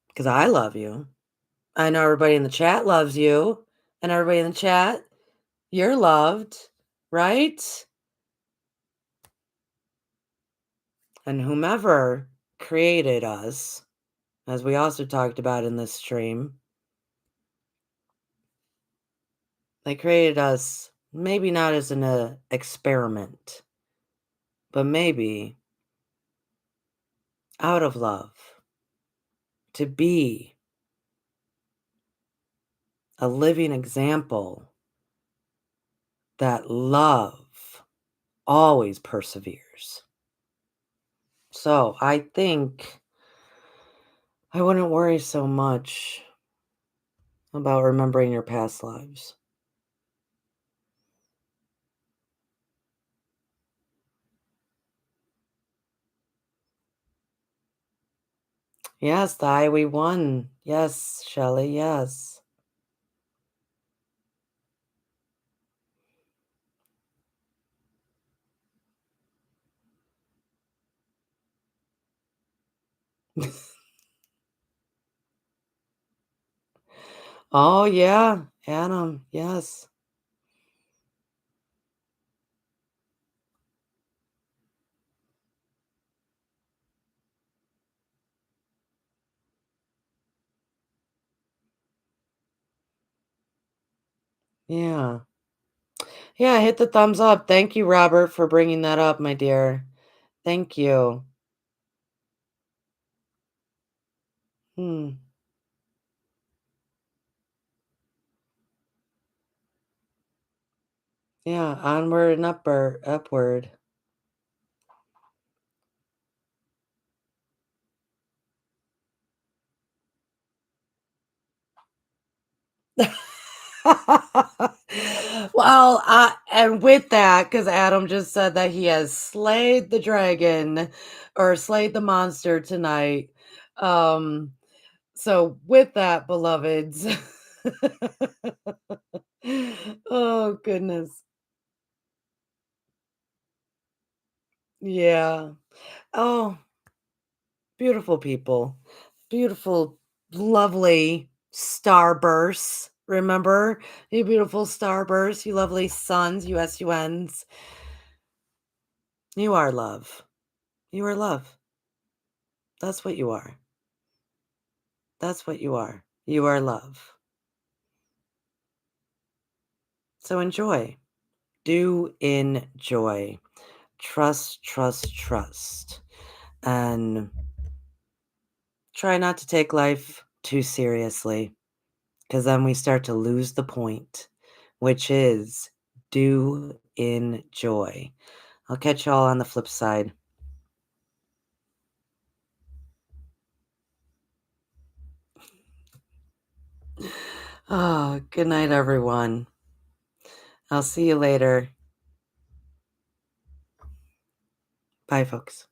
Because I love you. I know everybody in the chat loves you. And everybody in the chat, you're loved, right? And whomever created us, as we also talked about in this stream, they created us maybe not as an experiment, but maybe out of love to be a living example that love always perseveres. So I think I wouldn't worry so much about remembering your past lives. Yes, Di, we won. Yes, Shelley, yes. Oh, yeah, Adam, yes. Yeah. Yeah, hit the thumbs up. Thank you, Robert, for bringing that up, my dear. Thank you. Hmm. Yeah, onward and upward. Well, and with that, because Adam just said that he has slayed the dragon or slayed the monster tonight. Um, so with that, beloveds. Oh goodness. Yeah. Oh, beautiful people. Beautiful, lovely starbursts. Remember? You beautiful starbursts, you lovely suns, you SUNs. You are love. You are love. That's what you are. That's what you are. You are love. So enjoy. Do enjoy. Trust, trust, trust. And try not to take life too seriously, because then we start to lose the point, which is do enjoy. I'll catch y'all on the flip side. Oh, good night, everyone. I'll see you later. Bye, folks.